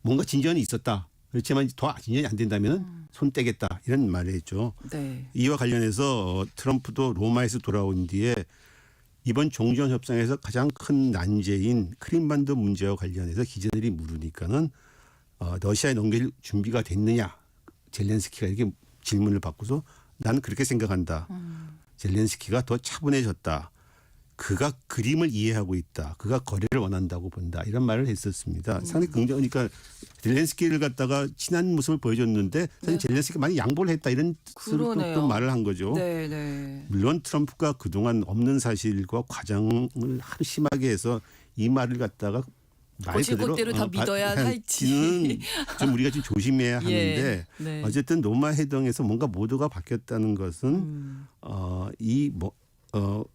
뭔가 진전이 있었다. 그렇지만 더 진전이 안 된다면 손 떼겠다. 이런 말을 했죠. 네. 이와 관련해서 트럼프도 로마에서 돌아온 뒤에 이번 종전 협상에서 가장 큰 난제인 크림반도 문제와 관련해서 기자들이 물으니까는 러시아에 넘길 준비가 됐느냐. 젤렌스키가 이렇게 질문을 받고서 나는 그렇게 생각한다. 젤렌스키가 더 차분해졌다. 그가 그림을 이해하고 있다. 그가 거래를 원한다고 본다. 이런 말을 했었습니다. 상당히 긍정하니까 젤렌스키를 갖다가 친한 모습을 보여줬는데 사실 젤렌스키가 많이 양보를 했다. 이런 뜻으로 또 말을 한 거죠. 네, 네. 물론 트럼프가 그동안 없는 사실과 과장을 하도 심하게 해서 이 말을 갖다가 말 그대로 곧대로 다 믿어야 할지는 좀 우리가 좀 조심해야 하는데 네. 어쨌든 노마 회동에서 뭔가 모두가 바뀌었다는 것은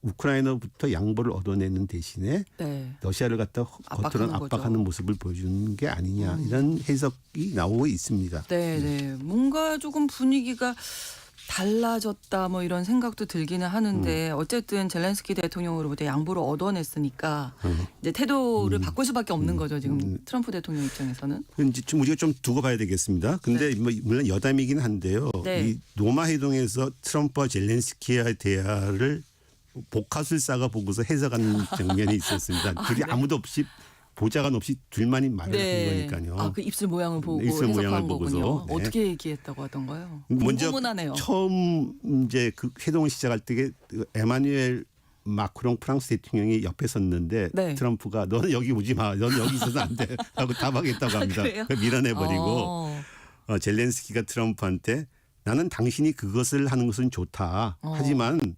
우크라이나부터 양보를 얻어내는 대신에 네. 러시아를 갖다 겉으로는 압박하는 모습을 보여주는 게 아니냐 이런 해석이 나오고 있습니다. 네, 네. 뭔가 조금 분위기가 달라졌다 뭐 이런 생각도 들기는 하는데 어쨌든 젤렌스키 대통령으로부터 양보를 얻어냈으니까 이제 태도를 바꿀 수밖에 없는 거죠. 지금 트럼프 대통령 입장에서는. 이제 좀 우리가 좀 두고 봐야 되겠습니다. 근데 뭐 물론 여담이긴 한데요. 네. 이 노마 회동에서 트럼프와 젤렌스키의 대화를 복화술사가 보고서 해석하는 장면이 있었습니다. 둘이 아무도 없이 보좌관 없이 둘만이 말을 한 거니까요. 아, 그 입술 모양을 보고 입술 해석한 모양을 거군요. 보고서. 네. 어떻게 얘기했다고 하던가요? 먼저 궁금하네요. 처음 이제 그 회동을 시작할 때 에마뉴엘 마크롱 프랑스 대통령이 옆에 섰는데 네. 트럼프가 너는 여기 오지 마. 너는 여기 있어서 안 돼. 라고 답하겠다고 합니다. 그래요? 그걸 밀어내버리고 젤렌스키가 트럼프한테 나는 당신이 그것을 하는 것은 좋다. 하지만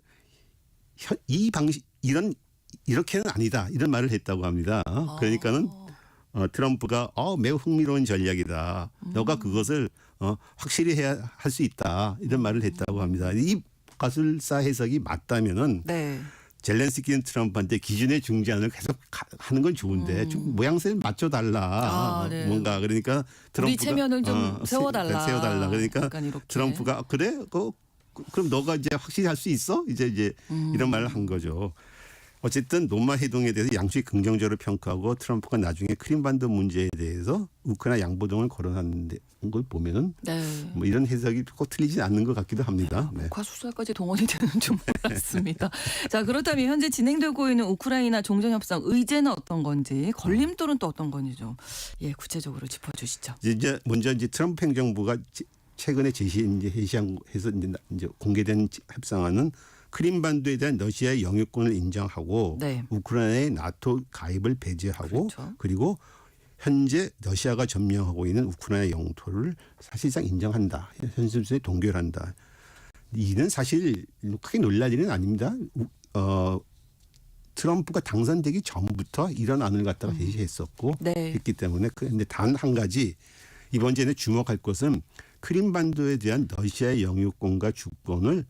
이 방식 이렇게는 아니다. 이런 말을 했다고 합니다. 그러니까는 트럼프가 매우 흥미로운 전략이다. 너가 그것을 확실히 해야 할 수 있다. 이런 말을 했다고 합니다. 이 가술사 해석이 맞다면은 네. 젤렌스키는 트럼프한테 기준의 중재안을 계속 하는 건 좋은데 좀 모양새를 맞춰달라. 네. 뭔가 그러니까 트럼프가 우리 체면을 좀 세워달라. 그러니까 약간 이렇게. 트럼프가 그래? 그럼 너가 이제 확실히 할 수 있어? 이제 이런 말을 한 거죠. 어쨌든 노마 회동에 대해서 양측이 긍정적으로 평가하고 트럼프가 나중에 크림반도 문제에 대해서 우크라이나 양보동을 거론하는 걸 보면은 뭐 이런 해석이 꼭 틀리지 않는 것 같기도 합니다. 네. 과수사까지 동원이 되는 줄 몰랐습니다. 자, 그렇다면 현재 진행되고 있는 우크라이나 종전협상 의제는 어떤 건지 걸림돌은 또 어떤 건지 좀 구체적으로 짚어주시죠. 이제 먼저 트럼프 행정부가 최근에 제시해서 이제 공개된 협상안은 크림반도에 대한 러시아의 영유권을 인정하고 우크라이나의 나토 가입을 배제하고 그리고 현재 러시아가 점령하고 있는 우크라이나 영토를 사실상 인정한다. 현실에 동결한다. 이는 사실 크게 놀랄 일은 아닙니다. 트럼프가 당선되기 전부터 이런 안을 갖다가 제시했었고 했기 때문에 그런데 단 한 가지 이번 전에 주목할 것은 크림반도에 대한 러시아의 영유권과 주권을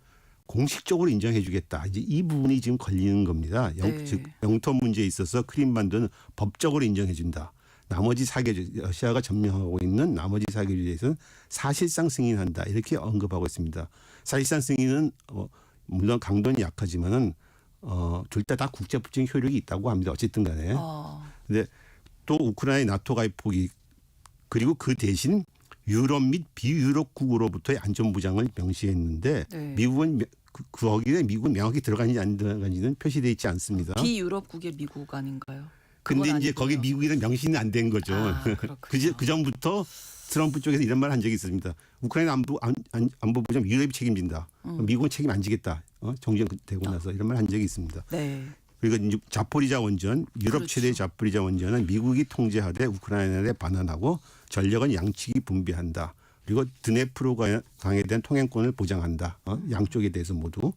공식적으로 인정해 주겠다. 이제 이 부분이 지금 걸리는 겁니다. 즉 영토 문제에 있어서 크림반도는 법적으로 인정해 준다. 나머지 사계주 러시아가 점령하고 있는 나머지 사계주에서는 사실상 승인한다. 이렇게 언급하고 있습니다. 사실상 승인은 물론 강도는 약하지만은 둘 다 국제법적인 효력이 있다고 합니다. 어쨌든 간에. 근데 또 우크라이나의 나토 가입 포기 그리고 그 대신 유럽 및 비유럽국으로부터의 안전보장을 명시했는데 미국은 거기에 미국은 명확히 들어가는지 안 들어가는지는 표시되어 있지 않습니다. 비유럽국의 미국 아닌가요? 그런데 이제 거기 미국이랑 명시는 안 된 거죠. 그 전부터 트럼프 쪽에서 이런 말을 한 적이 있습니다. 우크라이나 안보보장 유럽이 책임진다. 미국은 책임 안 지겠다. 정전되고 나서 이런 말 한 적이 있습니다. 그리고 이제 자포리자 원전, 유럽 최대의 자포리자 원전은 미국이 통제하되 우크라이나에 반환하고 전력은 양측이 분배한다. 그리고 드네프로강에 대한 통행권을 보장한다. 양쪽에 대해서 모두.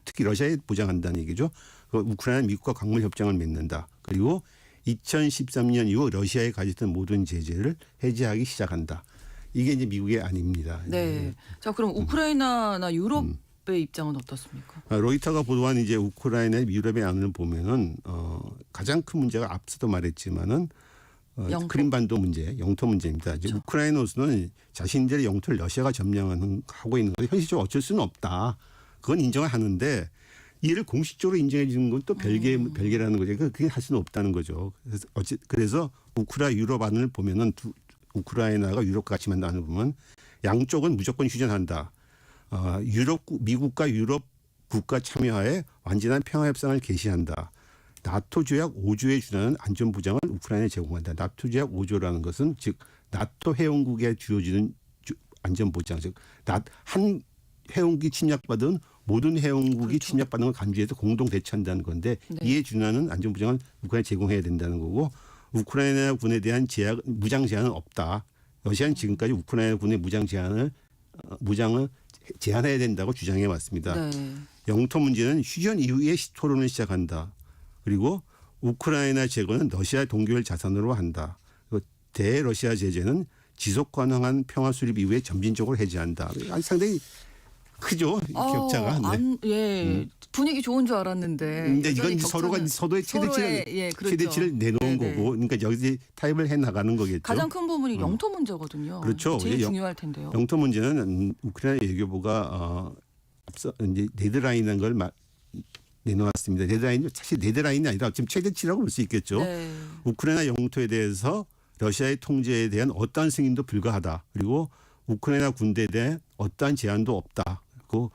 특히 러시아에 보장한다는 얘기죠. 우크라이나 미국과 광물 협정을 맺는다. 그리고 2013년 이후 러시아에 가졌던 모든 제재를 해제하기 시작한다. 이게 이제 미국의 안입니다. 자, 그럼 우크라이나나 유럽의 입장은 어떻습니까? 로이터가 보도한 이제 우크라이나 유럽의 안을 보면은 가장 큰 문제가 앞서도 말했지만은 크림반도 문제, 영토 문제입니다. 이제 우크라이나로서는 자신들의 영토를 러시아가 점령하고 있는 것이 현실적으로 어쩔 수는 없다. 그건 인정을 하는데 이를 공식적으로 인정해 주는 건 또 별개라는 거죠. 그게 할 수는 없다는 거죠. 그래서 우크라이나 유럽 안을 보면은 우크라이나가 유럽과 같이 만든 안을 보면 양쪽은 무조건 휴전한다. 미국과 유럽 국가 참여하에 완전한 평화 협상을 개시한다. 나토 조약 5조에 준하는 안전 보장을 우크라이나에 제공한다. 나토 조약 5조라는 것은 즉 나토 회원국에 주어지는 안전 보장, 즉 한 회원국이 침략받은 모든 회원국이 그렇죠. 침략받는 걸 감지해서 공동 대처한다는 건데 네. 이에 준하는 안전보장을 우크라이나에 제공해야 된다는 거고 우크라이나 군에 대한 무장 제한은 없다. 러시아는 지금까지 우크라이나 군의 무장을 제한해야 된다고 주장해 왔습니다. 네. 영토 문제는 휴전 이후에 토론을 시작한다. 그리고 우크라이나 제거는 러시아 동결 자산으로 한다. 그리고 대러시아 제재는 지속 가능한 평화 수립 이후에 점진적으로 해제한다. 상당히 크죠 격차가. 네. 예. 분위기 좋은 줄 알았는데. 근데 이건 여전히 서로가 격차는 서로의 최대치를 예, 그렇죠. 최대치를 내놓은 네네. 거고, 그러니까 여기서 타협을 해 나가는 거겠죠. 가장 큰 부분이 영토 문제거든요. 그렇죠. 제일 예, 중요할 텐데요. 영토 문제는 우크라이나 외교부가 앞서 이제 레드라인이라는 걸 내놓았습니다. 레드라인이 사실 레드라인이 아니라 지금 최대치라고 볼 수 있겠죠. 네. 우크라이나 영토에 대해서 러시아의 통제에 대한 어떠한 승인도 불가하다. 그리고 우크라이나 군대에 대한 어떠한 제한도 없다. 그리고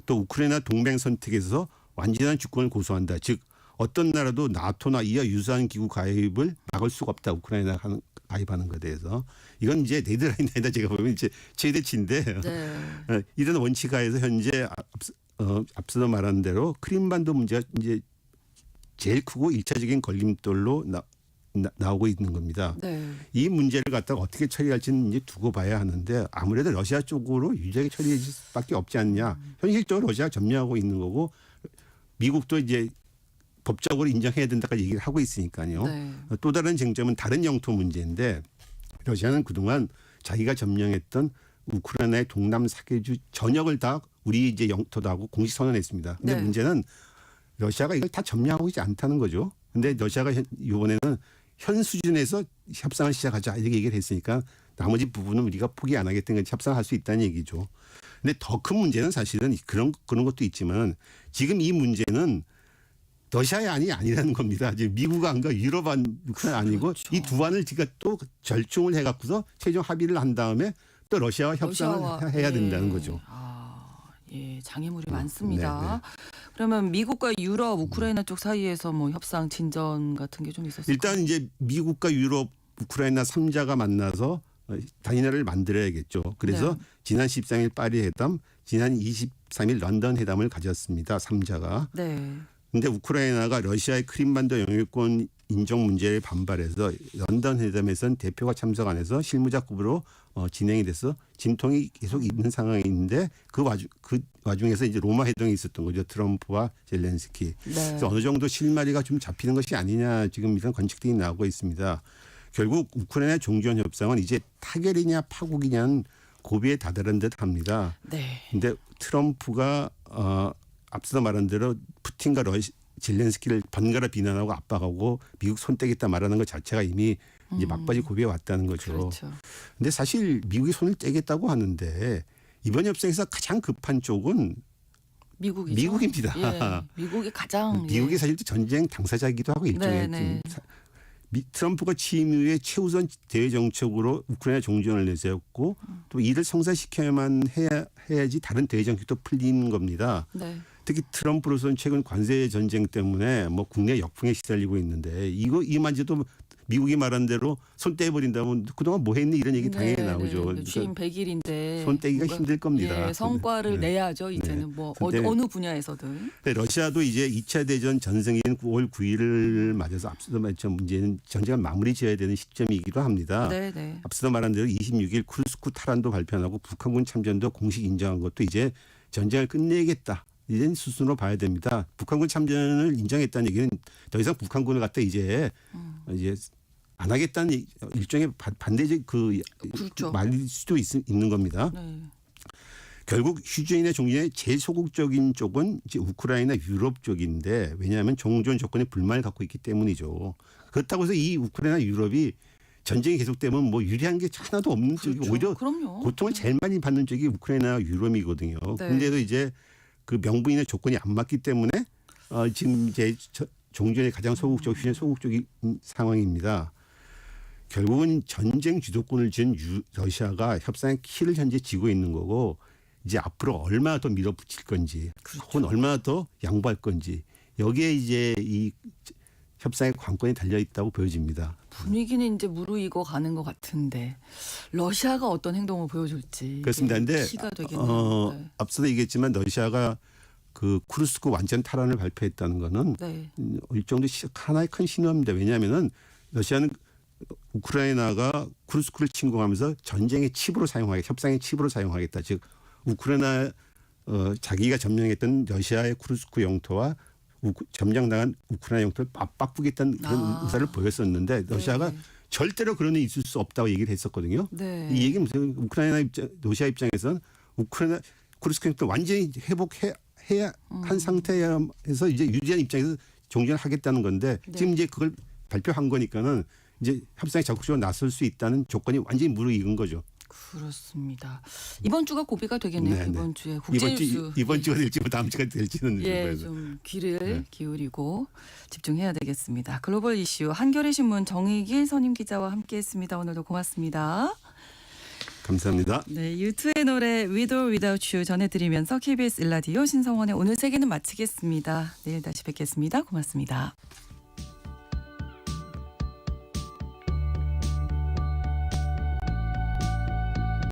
또 우크라이나 동맹 선택에서 완전한 주권을 고수한다. 즉 어떤 나라도 나토나 이와 유사한 기구 가입을 막을 수가 없다. 우크라이나 가입하는 것에 대해서. 이건 이제 레드라인에다 제가 보면 이제 최대치인데 네. 이런 원칙하에서 현재 앞서 말한 대로 크림반도 문제가 이제 제일 크고 1차적인 걸림돌로 나오고 있는 겁니다. 네. 이 문제를 갖다가 어떻게 처리할지는 이제 두고 봐야 하는데 아무래도 러시아 쪽으로 유리하게 처리할 수밖에 없지 않냐. 현실적으로 러시아가 점령하고 있는 거고 미국도 이제 법적으로 인정해야 된다까지 얘기를 하고 있으니까요. 네. 또 다른 쟁점은 다른 영토 문제인데 러시아는 그동안 자기가 점령했던 우크라이나의 동남 사계주 전역을 다 우리 이제 영토다 하고 공식 선언했습니다. 근데 네. 문제는 러시아가 이걸 다 점령하고 있지 않다는 거죠. 근데 러시아가 이번에는 현 수준에서 협상을 시작하자 이렇게 얘기를 했으니까 나머지 부분은 우리가 포기 안 하겠다는 건 협상할 수 있다는 얘기죠. 근데 더 큰 문제는 사실은 그런 것도 있지만 지금 이 문제는 러시아의 안이 아니라는 겁니다. 지금 미국 안과 유럽 안은 아니고 그렇죠. 이 두 안을 지가 또 절충을 해갖고서 최종 합의를 한 다음에 또 러시아와 협상을 해야 된다는 거죠. 예, 장애물이 많습니다. 네. 그러면 미국과 유럽, 우크라이나 쪽 사이에서 뭐 협상 진전 같은 게 좀 있었을까요? 일단 이제 미국과 유럽, 우크라이나 3자가 만나서 단일화를 만들어야겠죠. 그래서 네. 지난 13일 파리 회담, 지난 23일 런던 회담을 가졌습니다. 3자가. 네. 근데 우크라이나가 러시아의 크림반도 영유권 인정 문제에 반발해서 런던 회담에서는 대표가 참석 안 해서 실무자급으로 진행이 돼서 진통이 계속 있는 상황인데 그 와중에서 이제 로마 회동이 있었던 거죠. 트럼프와 젤렌스키. 네. 그래서 어느 정도 실마리가 좀 잡히는 것이 아니냐 지금 이런 관측들이 나오고 있습니다. 결국 우크라이나 종전 협상은 이제 타결이냐 파국이냐는 고비에 다다른 듯합니다. 네. 근데 트럼프가 앞서 말한 대로 푸틴과 젤렌스키를 번갈아 비난하고 압박하고 미국 손 떼겠다 말하는 것 자체가 이미 이제 막바지 고비에 왔다는 거죠. 그렇죠. 근데 사실 미국이 손을 떼겠다고 하는데 이번 협상에서 가장 급한 쪽은 미국이죠. 미국입니다. 예, 미국이 가장 미국이 사실 전쟁 당사자이기도 하고 일종의 네. 트럼프가 취임 이후에 최우선 대외 정책으로 우크라이나 종전을 내세웠고 또 이를 성사시켜야만 해야지 다른 대외 정책도 풀리는 겁니다. 네. 특히 트럼프로서는 최근 관세 전쟁 때문에 뭐 국내 역풍에 시달리고 있는데 이만저도 미국이 말한 대로 손 떼버린다면 그동안 뭐 했니 이런 얘기 당연히 네, 나오죠. 네. 취임 100일인데 손 떼기가 힘들 겁니다. 예, 성과를 네. 내야죠. 이제는 네. 뭐 근데 어느 분야에서든. 러시아도 이제 2차 대전 전승인 9월 9일을 맞아서 앞서도 말했지만 문제는 전쟁을 마무리 지어야 되는 시점이기도 합니다. 네, 네. 앞서도 말한 대로 26일 쿠르스크 탈환도 발표하고 북한군 참전도 공식 인정한 것도 이제 전쟁을 끝내겠다. 이런 수순으로 봐야 됩니다. 북한군 참전을 인정했다는 얘기는 더 이상 북한군을 갖다 이제 안 하겠다는 일종의 반대적 그렇죠. 말일 수도 있는 겁니다. 네. 결국 휴전이나 종전의 제일 소극적인 쪽은 이제 우크라이나 유럽 쪽인데 왜냐하면 종전 조건에 불만을 갖고 있기 때문이죠. 그렇다고 해서 이 우크라이나 유럽이 전쟁이 계속되면 뭐 유리한 게 하나도 없는 쪽이 그렇죠. 오히려 그럼요. 고통을 제일 많이 받는 쪽이 우크라이나 유럽이거든요. 네. 근데도 이제 그 명분이나 조건이 안 맞기 때문에 지금 이제 종전의 가장 소극적, 휴전 소극적인 상황입니다. 결국은 전쟁 주도권을 쥔 러시아가 협상의 키를 현재 쥐고 있는 거고 이제 앞으로 얼마나 더 밀어붙일 건지 혹은 얼마나 더 양보할 건지 여기에 이제 이 협상의 관건이 달려 있다고 보여집니다. 분위기는 이제 무르익어 가는 것 같은데 러시아가 어떤 행동을 보여줄지 그렇습니다. 근데 키가 되겠네요. 네. 앞서도 얘기했지만 러시아가 그 쿠르스크 완전 탈환을 발표했다는 거는 네. 일정도 하나의 큰 신호입니다. 왜냐하면은 러시아는 우크라이나가 쿠르스크를 침공하면서 전쟁의 칩으로 협상의 칩으로 사용하겠다. 즉 우크라이나 자기가 점령했던 러시아의 쿠르스크 영토와 점령당한 우크라이나 영토를 맞바꾸겠다는 그런 의사를 보였었는데 러시아가 네. 절대로 그런 일이 있을 수 없다고 얘기를 했었거든요. 네. 이 얘기는 무슨 러시아 입장에서는 우크라이나 쿠르스크 영토 완전히 회복해야 한 상태에서 이제 유지한 입장에서 종전을 하겠다는 건데 네. 지금 이제 그걸 발표한 거니까는 이제 협상에 적극적으로 나설 수 있다는 조건이 완전히 무르익은 거죠. 그렇습니다. 이번 주가 고비가 되겠네요. 네, 네. 이번 주에 국제뉴스. 이번 주가 될지 다음 주가 될지는 예, 모르겠어요. 좀 귀를 네. 기울이고 집중해야 되겠습니다. 글로벌 이슈 한겨레 신문 정익일 선임 기자와 함께했습니다. 오늘도 고맙습니다. 감사합니다. 네, 유투의 노래 With or Without You 전해드리면서 KBS 일라디오 신성원의 오늘 세계는 마치겠습니다. 내일 다시 뵙겠습니다. 고맙습니다.